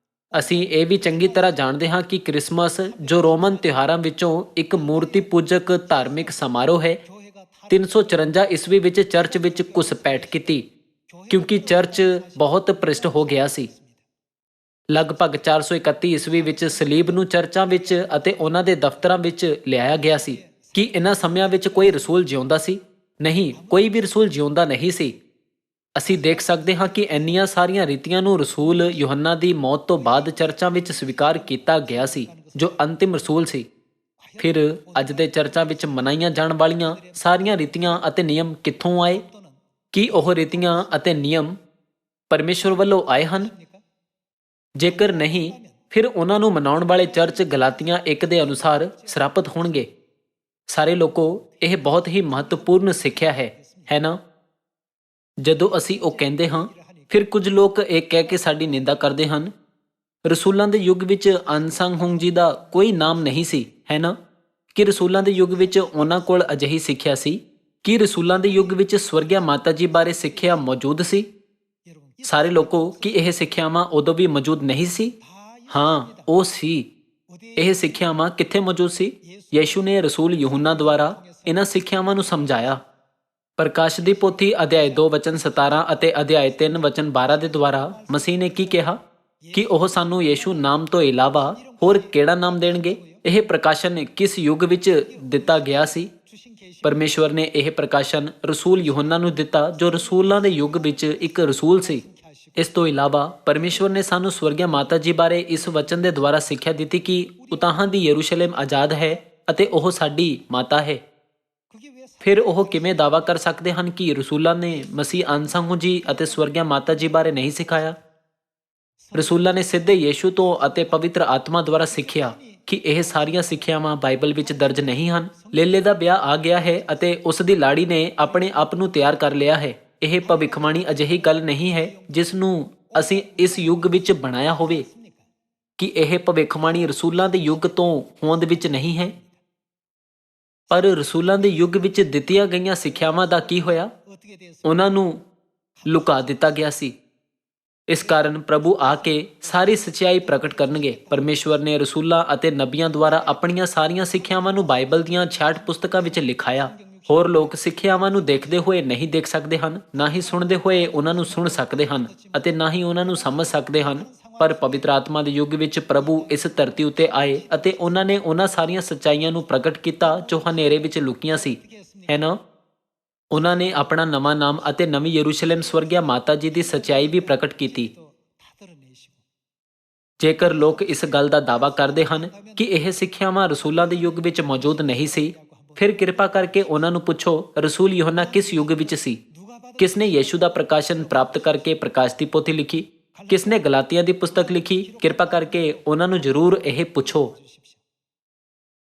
ਅਸੀਂ ਇਹ ਵੀ ਚੰਗੀ ਤਰ੍ਹਾਂ ਜਾਣਦੇ ਹਾਂ ਕਿ ਕ੍ਰਿਸਮਸ, ਜੋ ਰੋਮਨ ਤਿਉਹਾਰਾਂ ਵਿੱਚੋਂ ਇੱਕ ਮੂਰਤੀ ਪੂਜਕ ਧਾਰਮਿਕ ਸਮਾਰੋਹ ਹੈ, 354 ਈਸਵੀ ਵਿੱਚ ਚਰਚ ਵਿੱਚ ਘੁਸਪੈਠ ਕੀਤੀ, ਕਿਉਂਕਿ ਚਰਚ ਬਹੁਤ ਭ੍ਰਿਸ਼ਟ ਹੋ ਗਿਆ ਸੀ। ਲਗਭਗ 431 ਈਸਵੀ ਵਿੱਚ ਸਲੀਬ ਨੂੰ ਚਰਚਾਂ ਵਿੱਚ ਅਤੇ ਉਹਨਾਂ ਦੇ ਦਫ਼ਤਰਾਂ ਵਿੱਚ ਲਿਆਇਆ ਗਿਆ ਸੀ। ਕੀ ਇਹਨਾਂ ਸਮਿਆਂ ਵਿੱਚ ਕੋਈ ਰਸੂਲ ਜਿਉਂਦਾ ਸੀ? ਨਹੀਂ, ਕੋਈ ਵੀ ਰਸੂਲ ਜਿਉਂਦਾ ਨਹੀਂ ਸੀ। ਅਸੀਂ ਦੇਖ ਸਕਦੇ ਹਾਂ ਕਿ ਇੰਨੀਆਂ ਸਾਰੀਆਂ ਰੀਤੀਆਂ ਨੂੰ ਰਸੂਲ ਯੂਹੰਨਾ ਦੀ ਮੌਤ ਤੋਂ ਬਾਅਦ ਚਰਚਾਂ ਵਿੱਚ ਸਵੀਕਾਰ ਕੀਤਾ ਗਿਆ ਸੀ, ਜੋ ਅੰਤਿਮ ਰਸੂਲ ਸੀ। ਫਿਰ ਅੱਜ ਦੇ ਚਰਚਾਂ ਵਿੱਚ ਮਨਾਈਆਂ ਜਾਣ ਵਾਲੀਆਂ ਸਾਰੀਆਂ ਰੀਤੀਆਂ ਅਤੇ ਨਿਯਮ ਕਿੱਥੋਂ ਆਏ? ਕੀ ਉਹ ਰੀਤੀਆਂ ਅਤੇ ਨਿਯਮ ਪਰਮੇਸ਼ਵਰ ਵੱਲੋਂ ਆਏ ਹਨ? ਜੇਕਰ ਨਹੀਂ, ਫਿਰ ਉਹਨਾਂ ਨੂੰ ਮਨਾਉਣ ਵਾਲੇ ਚਰਚ ਗਲਾਤੀਆਂ 1 ਦੇ ਅਨੁਸਾਰ ਸਰਾਪਤ ਹੋਣਗੇ। ਸਾਰੇ ਲੋਕੋ, ਇਹ ਬਹੁਤ ਹੀ ਮਹੱਤਵਪੂਰਨ ਸਿੱਖਿਆ ਹੈ ਨਾ? ਜਦੋਂ ਅਸੀਂ ਉਹ ਕਹਿੰਦੇ ਹਾਂ, ਫਿਰ ਕੁਝ ਲੋਕ ਇਹ ਕਹਿ ਕੇ ਸਾਡੀ ਨਿੰਦਾ ਕਰਦੇ ਹਨ ਰਸੂਲਾਂ ਦੇ ਯੁੱਗ ਵਿੱਚ ਅਨਸੰਗ ਹੁੰਗ ਜੀ ਦਾ ਕੋਈ ਨਾਮ ਨਹੀਂ ਸੀ, ਹੈ ਨਾ? ਕਿ ਰਸੂਲਾਂ ਦੇ ਯੁੱਗ ਵਿੱਚ ਉਹਨਾਂ ਕੋਲ ਅਜਿਹੀ ਸਿੱਖਿਆ ਸੀ? ਕੀ ਰਸੂਲਾਂ ਦੇ ਯੁੱਗ ਵਿੱਚ ਸਵਰਗਿਆ ਮਾਤਾ ਜੀ ਬਾਰੇ ਸਿੱਖਿਆ ਮੌਜੂਦ ਸੀ? ਸਾਰੇ ਲੋਕੋ, ਕੀ ਇਹ ਸਿੱਖਿਆਵਾਂ ਉਦੋਂ ਵੀ ਮੌਜੂਦ ਨਹੀਂ ਸੀ? ਹਾਂ, ਉਹ ਸੀ। ਇਹ ਸਿੱਖਿਆਵਾਂ ਕਿੱਥੇ ਮੌਜੂਦ ਸੀ? ਯੀਸ਼ੂ ਨੇ ਰਸੂਲ ਯਹੂਨਾ ਦੁਆਰਾ ਇਹਨਾਂ ਸਿੱਖਿਆਵਾਂ ਨੂੰ ਸਮਝਾਇਆ। ਪ੍ਰਕਾਸ਼ ਦੀ ਪੋਥੀ ਅਧਿਆਇ 2 ਵਚਨ 17 ਅਤੇ ਅਧਿਆਇ 3 ਵਚਨ 12 ਦੇ ਦੁਆਰਾ ਮਸੀਹ ਨੇ ਕੀ ਕਿਹਾ ਕਿ ਉਹ ਸਾਨੂੰ ਯੀਸ਼ੂ ਨਾਮ ਤੋਂ ਇਲਾਵਾ ਹੋਰ ਕਿਹੜਾ ਨਾਮ ਦੇਣਗੇ? ਇਹ ਪ੍ਰਕਾਸ਼ਨ ਕਿਸ ਯੁੱਗ ਵਿੱਚ ਦਿੱਤਾ ਗਿਆ ਸੀ? ਪਰਮੇਸ਼ਵਰ ਨੇ ਇਹ ਪ੍ਰਕਾਸ਼ਨ ਰਸੂਲ ਯਹੂਨਾ ਨੂੰ ਦਿੱਤਾ, ਜੋ ਰਸੂਲਾਂ ਦੇ ਯੁੱਗ ਵਿੱਚ ਇੱਕ ਰਸੂਲ ਸੀ। ਇਸ ਤੋਂ ਇਲਾਵਾ ਪਰਮੇਸ਼ਵਰ ਨੇ ਸਾਨੂੰ ਸਵਰਗਿਆ ਮਾਤਾ ਜੀ ਬਾਰੇ ਇਸ ਵਚਨ ਦੇ ਦੁਆਰਾ ਸਿੱਖਿਆ ਦਿੱਤੀ ਕਿ ਉਤਾਹਾਂ ਦੀ ਯਰੂਸ਼ਲਮ ਆਜ਼ਾਦ ਹੈ ਅਤੇ ਉਹ ਸਾਡੀ ਮਾਤਾ ਹੈ। ਫਿਰ ਉਹ ਕਿਵੇਂ ਦਾਅਵਾ ਕਰ ਸਕਦੇ ਹਨ ਕਿ ਰਸੂਲਾਂ ਨੇ ਮਸੀਹ ਅਨਸੰਗ ਜੀ ਅਤੇ ਸਵਰਗਿਆ ਮਾਤਾ ਜੀ ਬਾਰੇ ਨਹੀਂ ਸਿਖਾਇਆ? ਰਸੂਲਾਂ ਨੇ ਸਿੱਧੇ ਯੀਸ਼ੂ ਤੋਂ ਅਤੇ ਪਵਿੱਤਰ ਆਤਮਾ ਦੁਆਰਾ ਸਿੱਖਿਆ ਕਿ ਇਹ ਸਾਰੀਆਂ ਸਿੱਖਿਆਵਾਂ ਬਾਈਬਲ ਵਿੱਚ ਦਰਜ ਨਹੀਂ ਹਨ। ਲੇਲੇ ਦਾ ਵਿਆਹ ਆ ਗਿਆ ਹੈ ਅਤੇ ਉਸ ਦੀ ਲਾੜੀ ਨੇ ਆਪਣੇ ਆਪ ਨੂੰ ਤਿਆਰ ਕਰ ਲਿਆ ਹੈ। ਇਹ ਭਵਿੱਖਬਾਣੀ ਅਜਿਹੀ ਗੱਲ ਨਹੀਂ ਹੈ ਜਿਸ ਨੂੰ ਅਸੀਂ ਇਸ ਯੁੱਗ ਵਿੱਚ ਬਣਾਇਆ ਹੋਵੇ। ਕਿ ਇਹ ਭਵਿੱਖਬਾਣੀ ਰਸੂਲਾਂ ਦੇ ਯੁੱਗ ਤੋਂ ਹੋਂਦ ਵਿੱਚ ਨਹੀਂ ਹੈ? ਪਰ ਰਸੂਲਾਂ ਦੇ ਯੁੱਗ ਵਿੱਚ ਦਿੱਤੀਆਂ ਗਈਆਂ ਸਿੱਖਿਆਵਾਂ ਦਾ ਕੀ ਹੋਇਆ? ਉਹਨਾਂ ਨੂੰ ਲੁਕਾ ਦਿੱਤਾ ਗਿਆ ਸੀ। ਇਸ ਕਾਰਨ ਪ੍ਰਭੂ ਆ ਕੇ ਸਾਰੀ ਸੱਚਾਈ ਪ੍ਰਗਟ ਕਰਨਗੇ। ਪਰਮੇਸ਼ਵਰ ਨੇ ਰਸੂਲਾਂ ਅਤੇ ਨਬੀਆਂ ਦੁਆਰਾ ਆਪਣੀਆਂ ਸਾਰੀਆਂ ਸਿੱਖਿਆਵਾਂ ਨੂੰ ਬਾਈਬਲ ਦੀਆਂ 66 ਪੁਸਤਕਾਂ ਵਿੱਚ ਲਿਖਾਇਆ। ਹੋਰ ਲੋਕ ਸਿੱਖਿਆਵਾਂ ਨੂੰ ਦੇਖਦੇ ਹੋਏ ਨਹੀਂ ਦੇਖ ਸਕਦੇ ਹਨ, ਨਾ ਹੀ ਸੁਣਦੇ ਹੋਏ ਉਹਨਾਂ ਨੂੰ ਸੁਣ ਸਕਦੇ ਹਨ ਅਤੇ ਨਾ ਹੀ ਉਹਨਾਂ ਨੂੰ ਸਮਝ ਸਕਦੇ ਹਨ। ਪਰ ਪਵਿੱਤਰ ਆਤਮਾ ਦੇ ਯੁੱਗ ਵਿੱਚ ਪ੍ਰਭੂ ਇਸ ਧਰਤੀ ਉੱਤੇ ਆਏ ਅਤੇ ਉਹਨਾਂ ਨੇ ਉਹਨਾਂ ਸਾਰੀਆਂ ਸੱਚਾਈਆਂ ਨੂੰ ਪ੍ਰਗਟ ਕੀਤਾ ਜੋ ਹਨੇਰੇ ਵਿੱਚ ਲੁਕੀਆਂ ਸੀ, ਹੈ ਨਾ? ਉਹਨਾਂ ਨੇ ਆਪਣਾ ਨਵਾਂ ਨਾਮ ਅਤੇ ਨਵੀਂ ਯਰੂਸ਼ਲਮ ਸਵਰਗਿਆ ਮਾਤਾ ਜੀ ਦੀ ਸੱਚਾਈ ਵੀ ਪ੍ਰਗਟ ਕੀਤੀ। ਜੇਕਰ ਲੋਕ ਇਸ ਗੱਲ ਦਾ ਦਾਅਵਾ ਕਰਦੇ ਹਨ ਕਿ ਇਹ ਸਿੱਖਿਆਵਾਂ ਰਸੂਲਾਂ ਦੇ ਯੁੱਗ ਵਿੱਚ ਮੌਜੂਦ ਨਹੀਂ ਸੀ, ਫਿਰ ਕਿਰਪਾ ਕਰਕੇ ਉਹਨਾਂ ਨੂੰ ਪੁੱਛੋ, ਰਸੂਲ ਯਹੋਨਾ ਕਿਸ ਯੁੱਗ ਵਿੱਚ ਸੀ? ਕਿਸ ਨੇ ਯੀਸ਼ੂ ਦਾ ਪ੍ਰਕਾਸ਼ਨ ਪ੍ਰਾਪਤ ਕਰਕੇ ਪ੍ਰਕਾਸ਼ ਦੀ ਪੋਥੀ ਲਿਖੀ? ਕਿਸ ਨੇ ਗਲਾਤੀਆਂ ਦੀ ਪੁਸਤਕ ਲਿਖੀ? ਕਿਰਪਾ ਕਰਕੇ ਉਹਨਾਂ ਨੂੰ ਜ਼ਰੂਰ ਇਹ ਪੁੱਛੋ।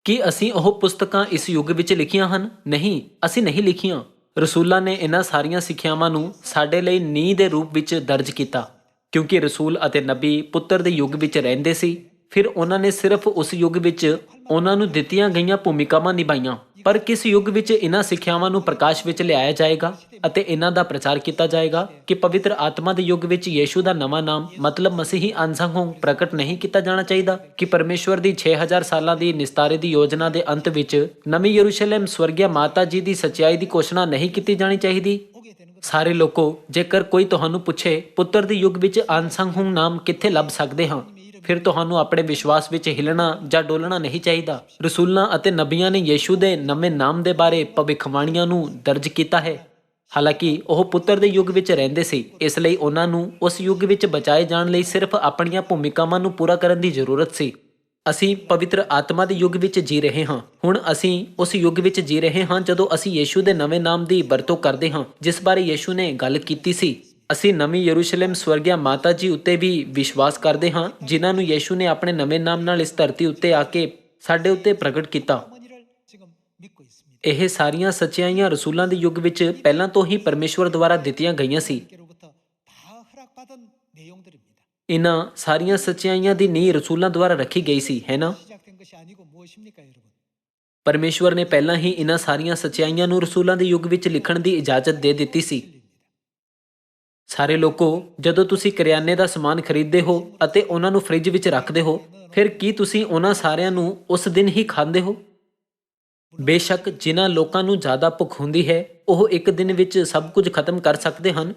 ਕੀ ਅਸੀਂ ਉਹ ਪੁਸਤਕਾਂ ਇਸ ਯੁੱਗ ਵਿੱਚ ਲਿਖੀਆਂ ਹਨ? ਨਹੀਂ, ਅਸੀਂ ਨਹੀਂ ਲਿਖੀਆਂ। ਰਸੂਲਾਂ ਨੇ ਇਹਨਾਂ ਸਾਰੀਆਂ ਸਿੱਖਿਆਵਾਂ ਨੂੰ ਸਾਡੇ ਲਈ ਨੀਂਹ ਦੇ ਰੂਪ ਵਿੱਚ ਦਰਜ ਕੀਤਾ, ਕਿਉਂਕਿ ਰਸੂਲ ਅਤੇ ਨਬੀ ਪੁੱਤਰ ਦੇ ਯੁੱਗ ਵਿੱਚ ਰਹਿੰਦੇ ਸੀ। ਫਿਰ ਉਹਨਾਂ ਨੇ ਸਿਰਫ ਉਸ ਯੁੱਗ ਵਿੱਚ ਉਹਨਾਂ ਨੂੰ ਦਿੱਤੀਆਂ ਗਈਆਂ ਭੂਮਿਕਾਵਾਂ ਨਿਭਾਈਆਂ। ਪਰ ਕਿਸ ਯੁੱਗ ਵਿੱਚ ਇਹਨਾਂ ਸਿੱਖਿਆਵਾਂ ਨੂੰ ਪ੍ਰਕਾਸ਼ ਵਿੱਚ ਲਿਆਇਆ ਜਾਏਗਾ ਅਤੇ ਇਹਨਾਂ ਦਾ ਪ੍ਰਚਾਰ ਕੀਤਾ ਜਾਏਗਾ ਕਿ ਪਵਿੱਤਰ ਆਤਮਾ ਦੇ ਯੁੱਗ ਵਿੱਚ ਯੀਸ਼ੂ ਦਾ ਨਵਾਂ ਨਾਮ ਮਤਲਬ ਮਸੀਹੀ ਅਨਸੰਗ ਹੁੰਗ ਪ੍ਰਗਟ ਨਹੀਂ ਕੀਤਾ ਜਾਣਾ ਚਾਹੀਦਾ? ਕਿ ਪਰਮੇਸ਼ਵਰ ਦੀ 6000 ਸਾਲਾਂ ਦੀ ਨਿਸਤਾਰੇ ਦੀ ਯੋਜਨਾ ਦੇ ਅੰਤ ਵਿੱਚ ਨਵੀਂ ਯਰੂਸ਼ਲਮ ਸਵਰਗੀਆ ਮਾਤਾ ਜੀ ਦੀ ਸੱਚਾਈ ਦੀ ਘੋਸ਼ਣਾ ਨਹੀਂ ਕੀਤੀ ਜਾਣੀ ਚਾਹੀਦੀ? ਸਾਰੇ ਲੋਕੋ, ਜੇਕਰ ਕੋਈ ਤੁਹਾਨੂੰ ਪੁੱਛੇ ਪੁੱਤਰ ਦੇ ਯੁੱਗ ਵਿੱਚ ਅਨਸੰਗ ਹੁੰਗ ਨਾਮ ਕਿੱਥੇ ਲੱਭ ਸਕਦੇ ਹਾਂ, ਫਿਰ ਤੁਹਾਨੂੰ ਆਪਣੇ ਵਿਸ਼ਵਾਸ ਵਿੱਚ ਹਿੱਲਣਾ ਜਾਂ ਡੋਲਣਾ ਨਹੀਂ ਚਾਹੀਦਾ। ਰਸੂਲਾਂ ਅਤੇ ਨਬੀਆਂ ਨੇ ਯੀਸ਼ੂ ਦੇ ਨਵੇਂ ਨਾਮ ਦੇ ਬਾਰੇ ਭਵਿੱਖਬਾਣੀਆਂ ਨੂੰ ਦਰਜ ਕੀਤਾ ਹੈ। ਹਾਲਾਂਕਿ ਉਹ ਪੁੱਤਰ ਦੇ ਯੁੱਗ ਵਿੱਚ ਰਹਿੰਦੇ ਸੀ, ਇਸ ਲਈ ਉਹਨਾਂ ਨੂੰ ਉਸ ਯੁੱਗ ਵਿੱਚ ਬਚਾਏ ਜਾਣ ਲਈ ਸਿਰਫ ਆਪਣੀਆਂ ਭੂਮਿਕਾਵਾਂ ਨੂੰ ਪੂਰਾ ਕਰਨ ਦੀ ਜ਼ਰੂਰਤ ਸੀ। ਅਸੀਂ ਪਵਿੱਤਰ ਆਤਮਾ ਦੇ ਯੁੱਗ ਵਿੱਚ ਜੀ ਰਹੇ ਹਾਂ। ਹੁਣ ਅਸੀਂ ਉਸ ਯੁੱਗ ਵਿੱਚ ਜੀ ਰਹੇ ਹਾਂ ਜਦੋਂ ਅਸੀਂ ਯੀਸ਼ੂ ਦੇ ਨਵੇਂ ਨਾਮ ਦੀ ਵਰਤੋਂ ਕਰਦੇ ਹਾਂ, ਜਿਸ ਬਾਰੇ ਯੀਸ਼ੂ ਨੇ ਗੱਲ ਕੀਤੀ ਸੀ। ਅਸੀਂ ਨਵੀਂ ਯਰੂਸ਼ਲਮ ਸਵਰਗੀਆ ਮਾਤਾ ਜੀ ਉੱਤੇ ਵੀ ਵਿਸ਼ਵਾਸ ਕਰਦੇ ਹਾਂ, ਜਿਨ੍ਹਾਂ ਨੂੰ ਯੀਸ਼ੂ ਨੇ ਆਪਣੇ ਨਵੇਂ ਨਾਮ ਨਾਲ ਇਸ ਧਰਤੀ ਉੱਤੇ ਆ ਕੇ ਸਾਡੇ ਉੱਤੇ ਪ੍ਰਗਟ ਕੀਤਾ। ਇਹ ਸਾਰੀਆਂ ਸੱਚਾਈਆਂ ਰਸੂਲਾਂ ਦੇ ਯੁੱਗ ਵਿੱਚ ਪਹਿਲਾਂ ਤੋਂ ਹੀ ਪਰਮੇਸ਼ਵਰ ਦੁਆਰਾ ਦਿੱਤੀਆਂ ਗਈਆਂ ਸੀ। ਇਹਨਾਂ ਸਾਰੀਆਂ ਸੱਚਾਈਆਂ ਦੀ ਨੀਂਹ ਰਸੂਲਾਂ ਦੁਆਰਾ ਰੱਖੀ ਗਈ ਸੀ, ਹੈ ਨਾ? ਪਰਮੇਸ਼ਵਰ ਨੇ ਪਹਿਲਾਂ ਹੀ ਇਹਨਾਂ ਸਾਰੀਆਂ ਸੱਚਾਈਆਂ ਨੂੰ ਰਸੂਲਾਂ ਦੇ ਯੁੱਗ ਵਿੱਚ ਲਿਖਣ ਦੀ ਇਜਾਜ਼ਤ ਦੇ ਦਿੱਤੀ ਸੀ। ਸਾਰੇ ਲੋਕੋ, ਜਦੋਂ ਤੁਸੀਂ ਕਰਿਆਨੇ ਦਾ ਸਮਾਨ ਖਰੀਦਦੇ ਹੋ ਅਤੇ ਉਹਨਾਂ ਨੂੰ ਫ੍ਰਿਜ ਵਿੱਚ ਰੱਖਦੇ ਹੋ, ਫਿਰ ਕੀ ਤੁਸੀਂ ਉਹਨਾਂ ਸਾਰਿਆਂ ਨੂੰ ਉਸ ਦਿਨ ਹੀ ਖਾਂਦੇ ਹੋ? ਬੇਸ਼ੱਕ ਜਿਨ੍ਹਾਂ ਲੋਕਾਂ ਨੂੰ ਜ਼ਿਆਦਾ ਭੁੱਖ ਹੁੰਦੀ ਹੈ, ਉਹ ਇੱਕ ਦਿਨ ਵਿੱਚ ਸਭ ਕੁਝ ਖਤਮ ਕਰ ਸਕਦੇ ਹਨ।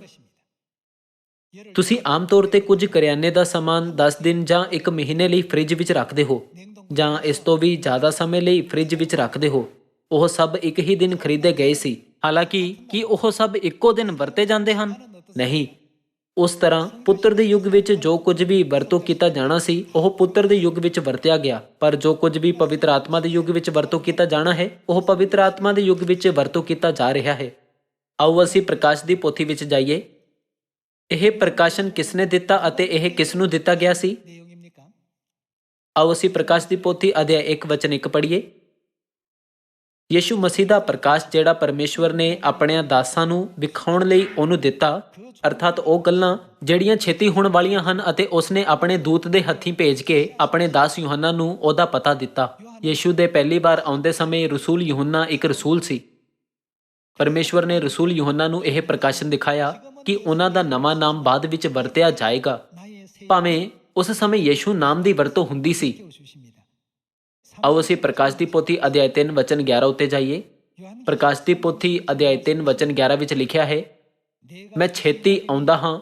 ਤੁਸੀਂ ਆਮ ਤੌਰ ਤੇ ਕੁਝ ਕਰਿਆਨੇ ਦਾ ਸਮਾਨ 10 ਦਿਨ ਜਾਂ 1 ਮਹੀਨੇ ਲਈ ਫ੍ਰਿਜ ਵਿੱਚ ਰੱਖਦੇ ਹੋ, ਜਾਂ ਇਸ ਤੋਂ ਵੀ ਜ਼ਿਆਦਾ ਸਮੇਂ ਲਈ ਫ੍ਰਿਜ ਵਿੱਚ ਰੱਖਦੇ ਹੋ। ਉਹ ਸਭ ਇੱਕ ਹੀ ਦਿਨ ਖਰੀਦੇ ਗਏ ਸੀ। ਹਾਲਾਂਕਿ ਕੀ ਉਹ ਸਭ ਇੱਕੋ ਦਿਨ ਵਰਤੇ ਜਾਂਦੇ ਹਨ? ਨਹੀਂ। ਉਸ ਤਰ੍ਹਾਂ ਪੁੱਤਰ ਦੇ ਯੁੱਗ ਵਿੱਚ ਜੋ ਕੁਝ ਵੀ ਵਰਤੋਂ ਕੀਤਾ ਜਾਣਾ ਸੀ, ਉਹ ਪੁੱਤਰ ਦੇ ਯੁੱਗ ਵਿੱਚ ਵਰਤਿਆ ਗਿਆ। ਪਰ ਜੋ ਕੁਝ ਵੀ ਪਵਿੱਤਰ ਆਤਮਾ ਦੇ ਯੁੱਗ ਵਿੱਚ ਵਰਤੋਂ ਕੀਤਾ ਜਾਣਾ ਹੈ, ਉਹ ਪਵਿੱਤਰ ਆਤਮਾ ਦੇ ਯੁੱਗ ਵਿੱਚ ਵਰਤੋਂ ਕੀਤਾ ਜਾ ਰਿਹਾ ਹੈ। ਆਓ ਅਸੀਂ ਪ੍ਰਕਾਸ਼ ਦੀ ਪੋਥੀ ਵਿੱਚ ਜਾਈਏ। ਇਹ ਪ੍ਰਕਾਸ਼ਨ ਕਿਸ ਨੇ ਦਿੱਤਾ ਅਤੇ ਇਹ ਕਿਸ ਨੂੰ ਦਿੱਤਾ ਗਿਆ ਸੀ? ਆਓ ਅਸੀਂ ਪ੍ਰਕਾਸ਼ ਦੀ ਪੋਥੀ ਅਧਿਆਇ 1 ਵਚਨ 1 ਪੜ੍ਹੀਏ। ਯੀਸ਼ੂ ਮਸੀਹ ਦਾ ਪ੍ਰਕਾਸ਼ ਜਿਹੜਾ ਪਰਮੇਸ਼ਵਰ ਨੇ ਆਪਣਿਆਂ ਦਾਸਾਂ ਨੂੰ ਵਿਖਾਉਣ ਲਈ ਉਹਨੂੰ ਦਿੱਤਾ, ਅਰਥਾਤ ਉਹ ਗੱਲਾਂ ਜਿਹੜੀਆਂ ਛੇਤੀ ਹੋਣ ਵਾਲੀਆਂ ਹਨ, ਅਤੇ ਉਸਨੇ ਆਪਣੇ ਦੂਤ ਦੇ ਹੱਥੀਂ ਭੇਜ ਕੇ ਆਪਣੇ ਦਾਸ ਯੂਹੰਨਾ ਨੂੰ ਉਹਦਾ ਪਤਾ ਦਿੱਤਾ। ਯੀਸ਼ੂ ਦੇ ਪਹਿਲੀ ਵਾਰ ਆਉਂਦੇ ਸਮੇਂ ਰਸੂਲ ਯੂਹੰਨਾ ਇੱਕ ਰਸੂਲ ਸੀ। ਪਰਮੇਸ਼ਵਰ ਨੇ ਰਸੂਲ ਯੂਹੰਨਾ ਨੂੰ ਇਹ ਪ੍ਰਕਾਸ਼ਨ ਦਿਖਾਇਆ ਕਿ ਉਹਨਾਂ ਦਾ ਨਵਾਂ ਨਾਮ ਬਾਅਦ ਵਿੱਚ ਵਰਤਿਆ ਜਾਏਗਾ, ਭਾਵੇਂ ਉਸ ਸਮੇਂ ਯੀਸ਼ੂ ਨਾਮ ਦੀ ਵਰਤੋਂ ਹੁੰਦੀ ਸੀ। ਆਓ ਅਸੀਂ ਪ੍ਰਕਾਸ਼ ਦੀ ਪੋਥੀ ਅਧਿਆਇ 3 ਵਚਨ 11 ਉੱਤੇ ਜਾਈਏ। ਪ੍ਰਕਾਸ਼ ਦੀ ਪੋਥੀ ਅਧਿਆਇ 3 ਵਚਨ 11 ਵਿੱਚ ਲਿਖਿਆ ਹੈ, ਮੈਂ ਛੇਤੀ ਆਉਂਦਾ ਹਾਂ,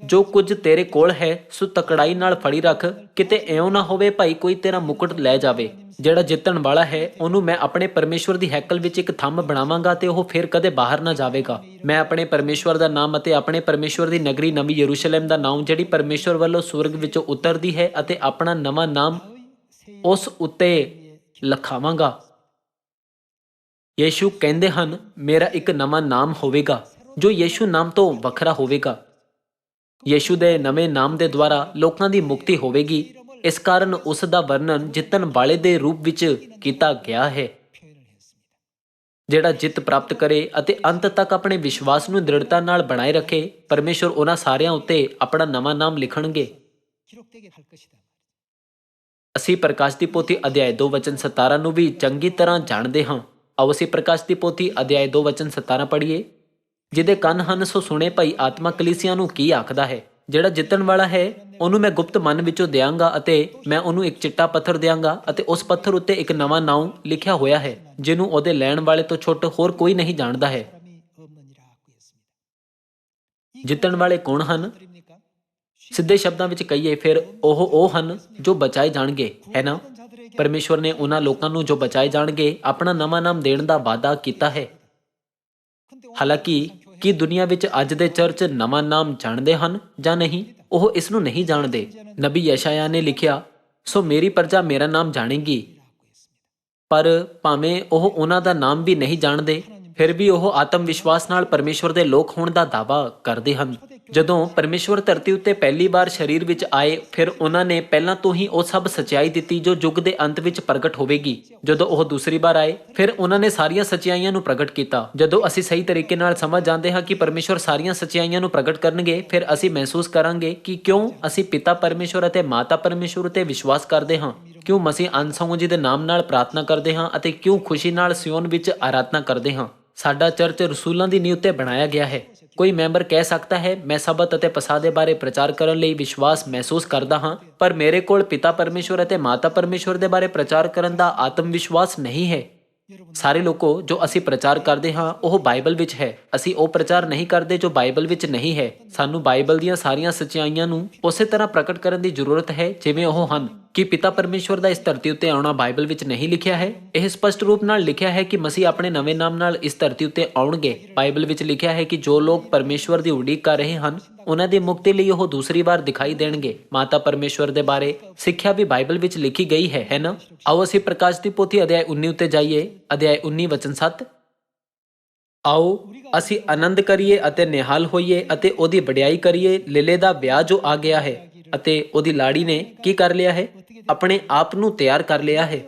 ਜੋ ਕੁਝ ਤੇਰੇ ਕੋਲ ਹੈ ਸੋ ਤਕੜਾਈ ਨਾਲ ਫੜੀ ਰੱਖ, ਕਿਤੇ ਇਉਂ ਨਾ ਹੋਵੇ ਭਾਈ ਕੋਈ ਤੇਰਾ ਮੁਕਟ ਲੈ ਜਾਵੇ। ਜਿਹੜਾ ਜਿੱਤਣ ਵਾਲਾ ਹੈ ਉਹਨੂੰ ਮੈਂ ਆਪਣੇ ਪਰਮੇਸ਼ਵਰ ਦੀ ਹੈਕਲ ਵਿੱਚ ਇੱਕ ਥੰਮ ਬਣਾਵਾਂਗਾ ਤੇ ਉਹ ਫਿਰ ਕਦੇ ਬਾਹਰ ਨਾ ਜਾਵੇਗਾ। ਮੈਂ ਆਪਣੇ ਪਰਮੇਸ਼ਵਰ ਦਾ ਨਾਮ ਅਤੇ ਆਪਣੇ ਪਰਮੇਸ਼ਵਰ ਦੀ ਨਗਰੀ ਨਵੀਂ ਯਰੂਸ਼ਲਮ ਦਾ ਨਾਮ ਜਿਹੜੀ ਪਰਮੇਸ਼ਵਰ ਵੱਲੋਂ ਸਵਰਗ ਵਿੱਚੋਂ ਉਤਰਦੀ ਹੈ ਅਤੇ ਆਪਣਾ ਨਵਾਂ ਨਾਮ ਉਸ ਉੱਤੇ ਲਿਖਾਵਾਂਗਾ। ਯੀਸ਼ੂ ਕਹਿੰਦੇ ਹਨ, ਮੇਰਾ ਇੱਕ ਨਵਾਂ ਨਾਮ ਹੋਵੇਗਾ ਜੋ ਯੀਸ਼ੂ ਨਾਮ ਤੋਂ ਵੱਖਰਾ ਹੋਵੇਗਾ। ਯੀਸ਼ੂ ਦੇ ਨਵੇਂ ਨਾਮ ਦੇ ਦੁਆਰਾ ਲੋਕਾਂ ਦੀ ਮੁਕਤੀ ਹੋਵੇਗੀ। ਇਸ ਕਾਰਨ ਉਸ ਦਾ ਵਰਣਨ ਜਿੱਤਣ ਵਾਲੇ ਦੇ ਰੂਪ ਵਿੱਚ ਕੀਤਾ ਗਿਆ ਹੈ, ਜਿਹੜਾ ਜਿੱਤ ਪ੍ਰਾਪਤ ਕਰੇ ਅਤੇ ਅੰਤ ਤੱਕ ਆਪਣੇ ਵਿਸ਼ਵਾਸ ਨੂੰ ਦ੍ਰਿੜਤਾ ਨਾਲ ਬਣਾਏ ਰੱਖੇ। ਪਰਮੇਸ਼ਵਰ ਉਹਨਾਂ ਸਾਰਿਆਂ ਉੱਤੇ ਆਪਣਾ ਨਵਾਂ ਨਾਮ ਲਿਖਣਗੇ। ਅਸੀਂ ਪ੍ਰਕਾਸ਼ ਦੀ ਪੋਥੀ ਅਧਿਆਇ 2 ਵਚਨ 17 ਨੂੰ ਵੀ ਚੰਗੀ ਤਰ੍ਹਾਂ ਜਾਣਦੇ ਹਾਂ। ਆਓ ਅਸੀਂ ਪ੍ਰਕਾਸ਼ ਦੀ ਪੋਥੀ ਅਧਿਆਇ 2 ਵਚਨ 17 ਪੜ੍ਹੀਏ। ਜਿਹਦੇ ਕੰਨ ਹਨ ਸੋ ਸੁਣੇ ਭਾਈ ਆਤਮਾ ਕਲੀਸਿਆਂ ਨੂੰ ਕੀ ਆਖਦਾ ਹੈ। ਜਿਹੜਾ ਜਿੱਤਣ ਵਾਲਾ ਹੈ ਉਹਨੂੰ ਮੈਂ ਗੁਪਤ ਮਨ ਵਿੱਚੋਂ ਦਿਆਂਗਾ ਅਤੇ ਮੈਂ ਉਹਨੂੰ ਇੱਕ ਚਿੱਟਾ ਪੱਥਰ ਦਿਆਂਗਾ ਅਤੇ ਉਸ ਪੱਥਰ ਉੱਤੇ ਇੱਕ ਨਵਾਂ ਨਾਮ ਲਿਖਿਆ ਹੋਇਆ ਹੈ ਜਿਹਨੂੰ ਉਹਦੇ ਲੈਣ ਵਾਲੇ ਤੋਂ ਛੁੱਟ ਹੋਰ ਕੋਈ ਨਹੀਂ ਜਾਣਦਾ ਹੈ। ਜਿੱਤਣ ਵਾਲੇ ਕੌਣ ਹਨ? ਸਿੱਧੇ ਸ਼ਬਦਾਂ ਵਿੱਚ ਕਹੀਏ ਫਿਰ ਉਹ ਹਨ ਜੋ ਬਚਾਏ ਜਾਣਗੇ, ਹੈ ਨਾ। ਪਰਮੇਸ਼ਵਰ ਨੇ ਉਹਨਾਂ ਲੋਕਾਂ ਨੂੰ ਜੋ ਬਚਾਏ ਜਾਣਗੇ ਆਪਣਾ ਨਵਾਂ ਨਾਮ ਦੇਣ ਦਾ ਵਾਅਦਾ ਕੀਤਾ ਹੈ। ਹਾਲਾਂਕਿ ਕੀ ਦੁਨੀਆ ਵਿੱਚ ਅੱਜ ਦੇ ਚਰਚ ਨਵਾਂ ਨਾਮ ਜਾਣਦੇ ਹਨ ਜਾਂ ਨਹੀਂ? ਉਹ ਇਸ ਨੂੰ ਨਹੀਂ ਜਾਣਦੇ। ਨਬੀ ਯਸ਼ਾਇਆ ਨੇ ਲਿਖਿਆ, ਸੋ ਮੇਰੀ ਪ੍ਰਜਾ ਮੇਰਾ ਨਾਮ ਜਾਣੇਗੀ। ਪਰ ਭਾਵੇਂ ਉਹ ਉਹਨਾਂ ਦਾ ਨਾਮ ਵੀ ਨਹੀਂ ਜਾਣਦੇ, ਫਿਰ ਵੀ ਉਹ ਆਤਮ ਵਿਸ਼ਵਾਸ ਨਾਲ ਪਰਮੇਸ਼ਵਰ ਦੇ ਲੋਕ ਹੋਣ ਦਾ ਦਾਅਵਾ ਕਰਦੇ ਹਨ। ਜਦੋਂ ਪਰਮੇਸ਼ਵਰ ਧਰਤੀ ਉੱਤੇ ਪਹਿਲੀ ਵਾਰ ਸਰੀਰ ਵਿੱਚ ਆਏ, ਫਿਰ ਉਹਨਾਂ ਨੇ ਪਹਿਲਾਂ ਤੋਂ ਹੀ ਉਹ ਸਭ ਸੱਚਾਈ ਦਿੱਤੀ ਜੋ ਯੁੱਗ ਦੇ ਅੰਤ ਵਿੱਚ ਪ੍ਰਗਟ ਹੋਵੇਗੀ। ਜਦੋਂ ਉਹ ਦੂਸਰੀ ਵਾਰ ਆਏ, ਫਿਰ ਉਹਨਾਂ ਨੇ ਸਾਰੀਆਂ ਸੱਚਾਈਆਂ ਨੂੰ ਪ੍ਰਗਟ ਕੀਤਾ। ਜਦੋਂ ਅਸੀਂ ਸਹੀ ਤਰੀਕੇ ਨਾਲ ਸਮਝ ਜਾਂਦੇ ਹਾਂ ਕਿ ਪਰਮੇਸ਼ਵਰ ਸਾਰੀਆਂ ਸੱਚਾਈਆਂ ਨੂੰ ਪ੍ਰਗਟ ਕਰਨਗੇ, ਫਿਰ ਅਸੀਂ ਮਹਿਸੂਸ ਕਰਾਂਗੇ ਕਿ ਕਿਉਂ ਅਸੀਂ ਪਿਤਾ ਪਰਮੇਸ਼ਵਰ ਅਤੇ ਮਾਤਾ ਪਰਮੇਸ਼ਵਰ ਉੱਤੇ ਵਿਸ਼ਵਾਸ ਕਰਦੇ ਹਾਂ, ਕਿਉਂ ਮਸੀਹ ਅਨਸੰਗ ਜੀ ਦੇ ਨਾਮ ਨਾਲ ਪ੍ਰਾਰਥਨਾ ਕਰਦੇ ਹਾਂ ਅਤੇ ਕਿਉਂ ਖੁਸ਼ੀ ਨਾਲ ਸਿਯੋਨ ਵਿੱਚ ਆਰਾਧਨਾ ਕਰਦੇ ਹਾਂ। ਸਾਡਾ ਚਰਚ ਰਸੂਲਾਂ ਦੀ ਨੀਂਹ ਉੱਤੇ ਬਣਾਇਆ ਗਿਆ ਹੈ। ਕੋਈ ਮੈਂਬਰ ਕਹਿ ਸਕਦਾ ਹੈ, ਮੈਂ ਸਬਤ ਅਤੇ ਪਸਾਹ ਦੇ ਬਾਰੇ ਪ੍ਰਚਾਰ ਕਰਨ ਲਈ ਵਿਸ਼ਵਾਸ ਮਹਿਸੂਸ ਕਰਦਾ ਹਾਂ, ਪਰ ਮੇਰੇ ਕੋਲ ਪਿਤਾ ਪਰਮੇਸ਼ਵਰ ਅਤੇ ਮਾਤਾ ਪਰਮੇਸ਼ਵਰ ਦੇ ਬਾਰੇ ਪ੍ਰਚਾਰ ਕਰਨ ਦਾ ਆਤਮ ਵਿਸ਼ਵਾਸ ਨਹੀਂ ਹੈ। ਸਾਰੇ ਲੋਕੋ ਜੋ ਅਸੀਂ ਪ੍ਰਚਾਰ ਕਰਦੇ ਹਾਂ ਉਹ ਬਾਈਬਲ ਵਿੱਚ ਹੈ। ਅਸੀਂ ਉਹ ਪ੍ਰਚਾਰ ਨਹੀਂ ਕਰਦੇ ਜੋ ਬਾਈਬਲ ਵਿੱਚ ਨਹੀਂ ਹੈ। ਸਾਨੂੰ ਬਾਈਬਲ ਦੀਆਂ ਸਾਰੀਆਂ ਸੱਚਾਈਆਂ ਨੂੰ ਉਸੇ ਤਰ੍ਹਾਂ ਪ੍ਰਗਟ ਕਰਨ ਦੀ ਜ਼ਰੂਰਤ ਹੈ ਜਿਵੇਂ ਉਹ ਹਨ। ਕਿ ਪਿਤਾ ਪਰਮੇਸ਼ਵਰ ਦਾ ਇਸ ਧਰਤੀ ਉੱਤੇ ਆਉਣਾ ਬਾਈਬਲ ਵਿੱਚ ਨਹੀਂ ਲਿਖਿਆ ਹੈ? ਇਹ ਸਪਸ਼ਟ ਰੂਪ ਨਾਲ ਲਿਖਿਆ ਹੈ ਕਿ ਮਸੀਹ ਆਪਣੇ ਨਵੇਂ ਨਾਮ ਨਾਲ ਇਸ ਧਰਤੀ ਉੱਤੇ ਆਉਣਗੇ। ਬਾਈਬਲ ਵਿੱਚ ਲਿਖਿਆ ਹੈ ਕਿ ਜੋ ਲੋਕ ਪਰਮੇਸ਼ਵਰ ਦੀ ਉਡੀਕ ਕਰ ਰਹੇ ਹਨ ਉਹਨਾਂ ਦੀ ਮੁਕਤੀ ਲਈ ਉਹ ਦੂਸਰੀ ਵਾਰ ਦਿਖਾਈ ਦੇਣਗੇ। ਮਾਤਾ ਪਰਮੇਸ਼ਵਰ ਦੇ ਬਾਰੇ ਸਿੱਖਿਆ ਵੀ ਬਾਈਬਲ ਵਿੱਚ ਲਿਖੀ ਗਈ ਹੈ ਨਾ। ਆਓ ਅਸੀਂ ਪ੍ਰਕਾਸ਼ ਦੀ ਪੋਥੀ ਅਧਿਆਇ 19 ਉੱਤੇ ਜਾਈਏ। ਅਧਿਆਇ 19 ਵਚਨ 7। ਆਓ ਅਸੀਂ ਆਨੰਦ ਕਰੀਏ ਅਤੇ ਨਿਹਾਲ ਹੋਈਏ ਅਤੇ ਉਹਦੀ ਵਡਿਆਈ ਕਰੀਏ। ਲੀਲੇ ਦਾ ਵਿਆਹ ਜੋ ਆ ਗਿਆ ਹੈ ਅਤੇ ਉਹਦੀ ਲਾੜੀ ਨੇ ਕੀ ਕਰ ਲਿਆ ਹੈ? ਆਪਣੇ ਆਪ ਨੂੰ ਤਿਆਰ ਕਰ ਲਿਆ ਹੈ।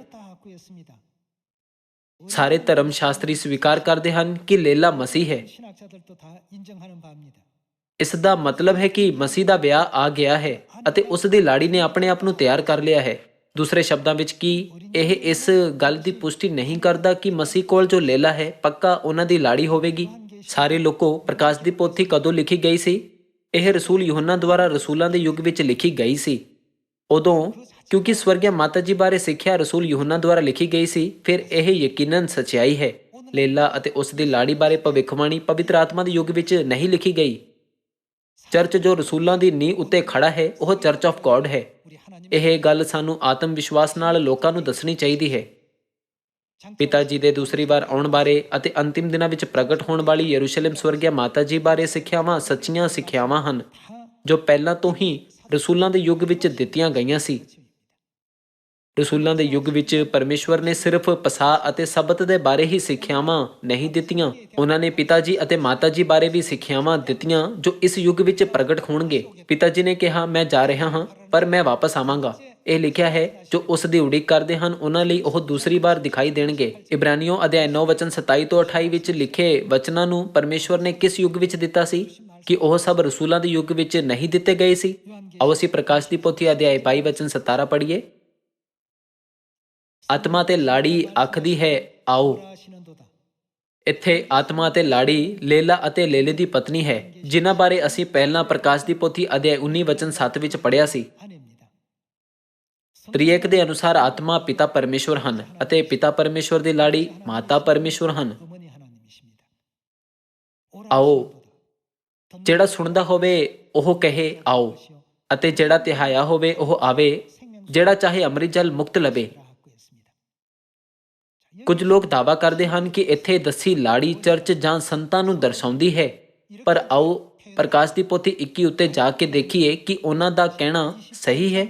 ਸਾਰੇ ਧਰਮ ਸ਼ਾਸਤਰੀ ਸਵੀਕਾਰ ਕਰਦੇ ਹਨ ਕਿ ਲੇਲਾ ਮਸੀਹ ਹੈ। ਇਸ ਦਾ ਮਤਲਬ ਹੈ ਕਿ ਮਸੀਹ ਦਾ ਵਿਆਹ ਆ ਗਿਆ ਹੈ ਅਤੇ ਉਸ ਦੀ ਲਾੜੀ ਨੇ ਆਪਣੇ ਆਪ ਨੂੰ ਤਿਆਰ ਕਰ ਲਿਆ ਹੈ। ਦੂਸਰੇ ਸ਼ਬਦਾਂ ਵਿੱਚ ਕੀ ਇਹ ਇਸ ਗੱਲ ਦੀ ਪੁਸ਼ਟੀ ਨਹੀਂ ਕਰਦਾ ਕਿ ਮਸੀਹ ਕੋਲ ਜੋ ਲੇਲਾ ਹੈ ਪੱਕਾ ਉਹਨਾਂ ਦੀ ਲਾੜੀ ਹੋਵੇਗੀ? ਸਾਰੇ ਲੋਕੋ, ਪ੍ਰਕਾਸ਼ ਦੀ ਪੋਥੀ ਕਦੋਂ ਲਿਖੀ ਗਈ ਸੀ? ਇਹ ਰਸੂਲ ਯੂਹੰਨਾ ਦੁਆਰਾ ਰਸੂਲਾਂ ਦੇ ਯੁੱਗ ਵਿੱਚ ਲਿਖੀ ਗਈ ਸੀ। ਉਦੋਂ ਕਿਉਂਕਿ ਸਵਰਗੀ ਮਾਤਾ ਜੀ ਬਾਰੇ ਸਿੱਖਿਆ ਰਸੂਲ ਯੂਹੰਨਾ ਦੁਆਰਾ ਲਿਖੀ ਗਈ ਸੀ, ਫਿਰ ਇਹ ਯਕੀਨਨ ਸੱਚਾਈ ਹੈ। ਲੇਲਾ ਅਤੇ ਉਸ ਦੀ ਲਾੜੀ ਬਾਰੇ ਭਵਿੱਖਬਾਣੀ ਪਵਿੱਤਰ ਆਤਮਾ ਦੇ ਯੁੱਗ ਵਿੱਚ ਨਹੀਂ ਲਿਖੀ ਗਈ। ਚਰਚ ਜੋ ਰਸੂਲਾਂ ਦੀ ਨੀਂਹ ਉੱਤੇ ਖੜਾ ਹੈ ਉਹ ਚਰਚ ਆਫ ਗॉड ਹੈ। ਇਹ ਗੱਲ ਸਾਨੂੰ ਆਤਮ ਵਿਸ਼ਵਾਸ ਨਾਲ ਲੋਕਾਂ ਨੂੰ ਦੱਸਣੀ ਚਾਹੀਦੀ ਹੈ। ਪਿਤਾ ਜੀ ਦੇ ਦੂਸਰੀ ਵਾਰ ਆਉਣ ਬਾਰੇ ਅਤੇ ਅੰਤਿਮ ਦਿਨਾਂ ਵਿੱਚ ਪ੍ਰਗਟ ਹੋਣ ਵਾਲੀ ਯਰੂਸ਼ਲਮ ਸਵਰਗੀ ਮਾਤਾ ਜੀ ਬਾਰੇ ਸਿੱਖਿਆਵਾਂ ਸੱਚੀਆਂ ਸਿੱਖਿਆਵਾਂ ਹਨ ਜੋ ਪਹਿਲਾਂ ਤੋਂ ਹੀ ਰਸੂਲਾਂ ਦੇ ਯੁੱਗ ਵਿੱਚ ਦਿੱਤੀਆਂ ਗਈਆਂ ਸੀ। ਰਸੂਲਾਂ ਦੇ ਯੁੱਗ ਵਿੱਚ ਪਰਮੇਸ਼ਵਰ ਨੇ ਸਿਰਫ ਪਸਾਹ ਅਤੇ ਸਬਤ ਦੇ ਬਾਰੇ ਹੀ ਸਿੱਖਿਆਵਾਂ ਨਹੀਂ ਦਿੱਤੀਆਂ, ਉਹਨਾਂ ਨੇ ਪਿਤਾ ਜੀ ਅਤੇ ਮਾਤਾ ਜੀ ਬਾਰੇ ਵੀ ਸਿੱਖਿਆਵਾਂ ਦਿੱਤੀਆਂ ਜੋ ਇਸ ਯੁੱਗ ਵਿੱਚ ਪ੍ਰਗਟ ਹੋਣਗੇ। ਪਿਤਾ ਜੀ ਨੇ ਕਿਹਾ, ਮੈਂ ਜਾ ਰਿਹਾ ਹਾਂ ਪਰ ਮੈਂ ਵਾਪਸ ਆਵਾਂਗਾ। ਇਹ ਲਿਖਿਆ ਹੈ, ਜੋ ਉਸ ਦੀ ਉਡੀਕ ਕਰਦੇ ਹਨ ਉਹਨਾਂ ਲਈ ਉਹ ਦੂਸਰੀ ਵਾਰ ਦਿਖਾਈ ਦੇਣਗੇ। ਇਬਰਾਨੀਓ ਅਧਿਆਇ 9 ਵਚਨ 27 ਤੋਂ 28 ਵਿੱਚ ਲਿਖੇ ਵਚਨਾਂ ਨੂੰ ਪਰਮੇਸ਼ਵਰ ਨੇ ਕਿਸ ਯੁੱਗ ਵਿੱਚ ਦਿੱਤਾ ਸੀ? ਕਿ ਉਹ ਸਭ ਰਸੂਲਾਂ ਦੇ ਯੁੱਗ ਵਿੱਚ ਨਹੀਂ ਦਿੱਤੇ ਗਏ ਸੀ? ਆਓ ਅਸੀਂ ਪ੍ਰਕਾਸ਼ ਦੀ ਪੋਥੀ ਅਧਿਆਇ 22 ਵਚਨ 17 ਪੜ੍ਹੀਏ। ਆਤਮਾ ਤੇ ਲਾੜੀ ਆਖਦੀ ਹੈ, ਆਓ। ਇੱਥੇ ਆਤਮਾ ਅਤੇ ਲਾੜੀ ਲੇਲਾ ਅਤੇ ਲੇਲੇ ਦੀ ਪਤਨੀ ਹੈ, ਜਿਨ੍ਹਾਂ ਬਾਰੇ ਅਸੀਂ ਪਹਿਲਾਂ ਪ੍ਰਕਾਸ਼ ਦੀ ਪੋਥੀ ਅਧਿਆਇ 19 ਵਚਨ 7 ਵਿੱਚ ਪੜ੍ਹਿਆ ਸੀ। ਤ੍ਰਿਏਕ ਦੇ ਅਨੁਸਾਰ ਆਤਮਾ ਪਿਤਾ ਪਰਮੇਸ਼ਵਰ ਹਨ ਅਤੇ ਪਿਤਾ ਪਰਮੇਸ਼ਵਰ ਦੀ ਲਾੜੀ ਮਾਤਾ ਪਰਮੇਸ਼ਵਰ ਹਨ। ਆਓ। ਜਿਹੜਾ ਸੁਣਦਾ ਹੋਵੇ ਉਹ ਕਹੇ ਆਓ, ਅਤੇ ਜਿਹੜਾ ਤਿਹਾਇਆ ਹੋਵੇ ਉਹ ਆਵੇ, ਜਿਹੜਾ ਚਾਹੇ ਅੰਮ੍ਰਿਤ ਜਲ ਮੁਕਤ ਲਵੇ। ਕੁਝ ਲੋਕ ਦਾਅਵਾ ਕਰਦੇ ਹਨ ਕਿ ਇੱਥੇ ਦੱਸੀ ਲਾੜੀ ਚਰਚ ਜਾਂ ਸੰਤਾਂ ਨੂੰ ਦਰਸਾਉਂਦੀ ਹੈ, ਪਰ ਆਓ ਪ੍ਰਕਾਸ਼ ਦੀ ਪੋਥੀ 21 ਉੱਤੇ ਜਾ ਕੇ ਦੇਖੀਏ ਕਿ ਉਹਨਾਂ ਦਾ ਕਹਿਣਾ ਸਹੀ ਹੈ।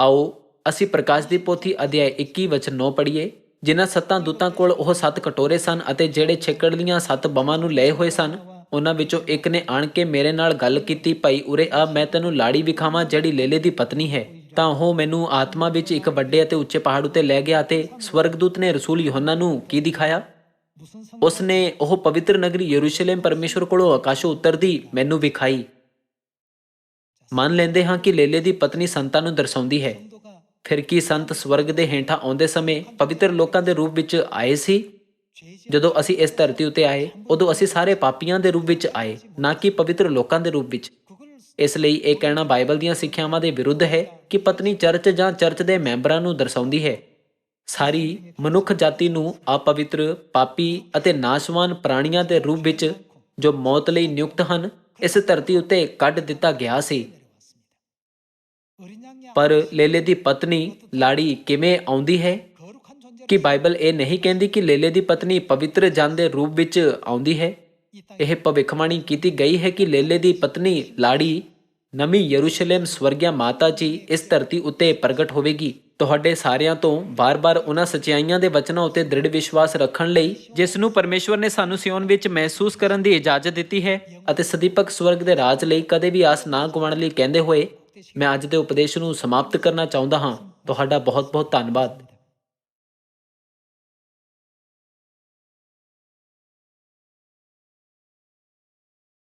ਆਓ ਅਸੀਂ ਪ੍ਰਕਾਸ਼ ਦੀ ਪੋਥੀ ਅਧਿਆਇ 21 ਵਚਨ 9 ਪੜ੍ਹੀਏ। ਜਿਨ੍ਹਾਂ 7 ਦੂਤਾਂ ਕੋਲ ਉਹ 7 ਕਟੋਰੇ ਸਨ ਅਤੇ ਜਿਹੜੇ ਛੇਕੜਲੀਆਂ 7 ਬਮਾਂ ਨੂੰ ਲਏ ਹੋਏ ਸਨ, ਉਹਨਾਂ ਵਿੱਚੋਂ ਇੱਕ ਨੇ ਆਣ ਕੇ ਮੇਰੇ ਨਾਲ ਗੱਲ ਕੀਤੀ, ਭਾਈ ਉਰੇ ਆ, ਮੈਂ ਤੈਨੂੰ ਲਾੜੀ ਵਿਖਾਵਾਂ ਜਿਹੜੀ ਲੇਲੇ ਦੀ ਪਤਨੀ ਹੈ। ਤਾਂ ਉਹ ਮੈਨੂੰ ਆਤਮਾ ਵਿੱਚ ਇੱਕ ਵੱਡੇ ਅਤੇ ਉੱਚੇ ਪਹਾੜ ਉੱਤੇ ਲੈ ਗਿਆ ਅਤੇ ਸਵਰਗਦੂਤ ਨੇ ਰਸੂਲ ਯੋਹੰਨਾ ਨੂੰ ਕੀ ਦਿਖਾਇਆ? ਉਸ ਨੇ ਉਹ ਪਵਿੱਤਰ ਨਗਰੀ ਯਰੂਸ਼ਲਮ ਪਰਮੇਸ਼ਵਰ ਕੋਲੋਂ ਆਕਾਸ਼ੋਂ ਉਤਰਦੀ ਮੈਨੂੰ ਵਿਖਾਈ। ਮੰਨ ਲੈਂਦੇ ਹਾਂ ਕਿ ਲੇਲੇ ਦੀ ਪਤਨੀ ਸੰਤਾਂ ਨੂੰ ਦਰਸਾਉਂਦੀ ਹੈ। ਫਿਰ ਕੀ ਸੰਤ ਸਵਰਗ ਦੇ ਹੇਠਾਂ ਆਉਂਦੇ ਸਮੇਂ ਪਵਿੱਤਰ ਲੋਕਾਂ ਦੇ ਰੂਪ ਵਿੱਚ ਆਏ ਸੀ? ਜਦੋਂ ਅਸੀਂ ਇਸ ਧਰਤੀ ਉੱਤੇ ਆਏ, ਉਦੋਂ ਅਸੀਂ ਸਾਰੇ ਪਾਪੀਆਂ ਦੇ ਰੂਪ ਵਿੱਚ ਆਏ, ਨਾ ਕਿ ਪਵਿੱਤਰ ਲੋਕਾਂ ਦੇ ਰੂਪ ਵਿੱਚ। ਇਸ ਲਈ ਇਹ ਕਹਿਣਾ ਬਾਈਬਲ ਦੀਆਂ ਸਿੱਖਿਆਵਾਂ ਦੇ ਵਿਰੁੱਧ ਹੈ ਕਿ ਪਤਨੀ ਚਰਚ ਜਾਂ ਚਰਚ ਦੇ ਮੈਂਬਰਾਂ ਨੂੰ ਦਰਸਾਉਂਦੀ ਹੈ। ਸਾਰੀ ਮਨੁੱਖ ਜਾਤੀ ਨੂੰ ਅਪਵਿੱਤਰ, ਪਾਪੀ ਅਤੇ ਨਾਸ਼ਵਾਨ ਪ੍ਰਾਣੀਆਂ ਦੇ ਰੂਪ ਵਿੱਚ, ਜੋ ਮੌਤ ਲਈ ਨਿਯੁਕਤ ਹਨ, ਇਸ ਧਰਤੀ ਉੱਤੇ ਕੱਢ ਦਿੱਤਾ ਗਿਆ ਸੀ। ਪਰ ਲੇਲੇ ਦੀ ਪਤਨੀ ਲਾੜੀ ਕਿਵੇਂ ਆਉਂਦੀ ਹੈ? ਕਿ ਬਾਈਬਲ ਇਹ ਨਹੀਂ ਕਹਿੰਦੀ ਕਿ ਲੇਲੇ ਦੀ ਪਤਨੀ ਪਵਿੱਤਰ ਜਨ ਦੇ ਰੂਪ ਵਿੱਚ ਆਉਂਦੀ ਹੈ। ਇਹ ਭਵਿੱਖਬਾਣੀ ਕੀਤੀ ਗਈ ਹੈ ਕਿ ਲੇਲੇ ਦੀ ਪਤਨੀ ਲਾੜੀ ਨਵੀਂ ਯਰੂਸ਼ਲਮ ਸਵਰਗੀਆ ਮਾਤਾ ਜੀ ਇਸ ਧਰਤੀ ਉੱਤੇ ਪ੍ਰਗਟ ਹੋਵੇਗੀ। ਤੁਹਾਡੇ ਸਾਰਿਆਂ ਤੋਂ ਬਾਰ-ਬਾਰ ਉਹਨਾਂ ਸੱਚਾਈਆਂ ਦੇ ਵਚਨਾਂ ਉੱਤੇ ਦ੍ਰਿੜ ਵਿਸ਼ਵਾਸ ਰੱਖਣ ਲਈ, ਜਿਸ ਨੂੰ ਪਰਮੇਸ਼ਵਰ ਨੇ ਸਾਨੂੰ ਸਿਓਨ ਵਿੱਚ ਮਹਿਸੂਸ ਕਰਨ ਦੀ ਇਜਾਜ਼ਤ ਦਿੱਤੀ ਹੈ, ਅਤੇ ਸਦੀਪਕ ਸਵਰਗ ਦੇ ਰਾਜ ਲਈ ਕਦੇ ਵੀ ਆਸ ਨਾ ਗੁਆਉਣ ਲਈ ਕਹਿੰਦੇ ਹੋਏ ਮੈਂ ਅੱਜ ਦੇ ਉਪਦੇਸ਼ ਨੂੰ ਸਮਾਪਤ ਕਰਨਾ ਚਾਹੁੰਦਾ ਹਾਂ। ਤੁਹਾਡਾ ਬਹੁਤ ਬਹੁਤ ਧੰਨਵਾਦ।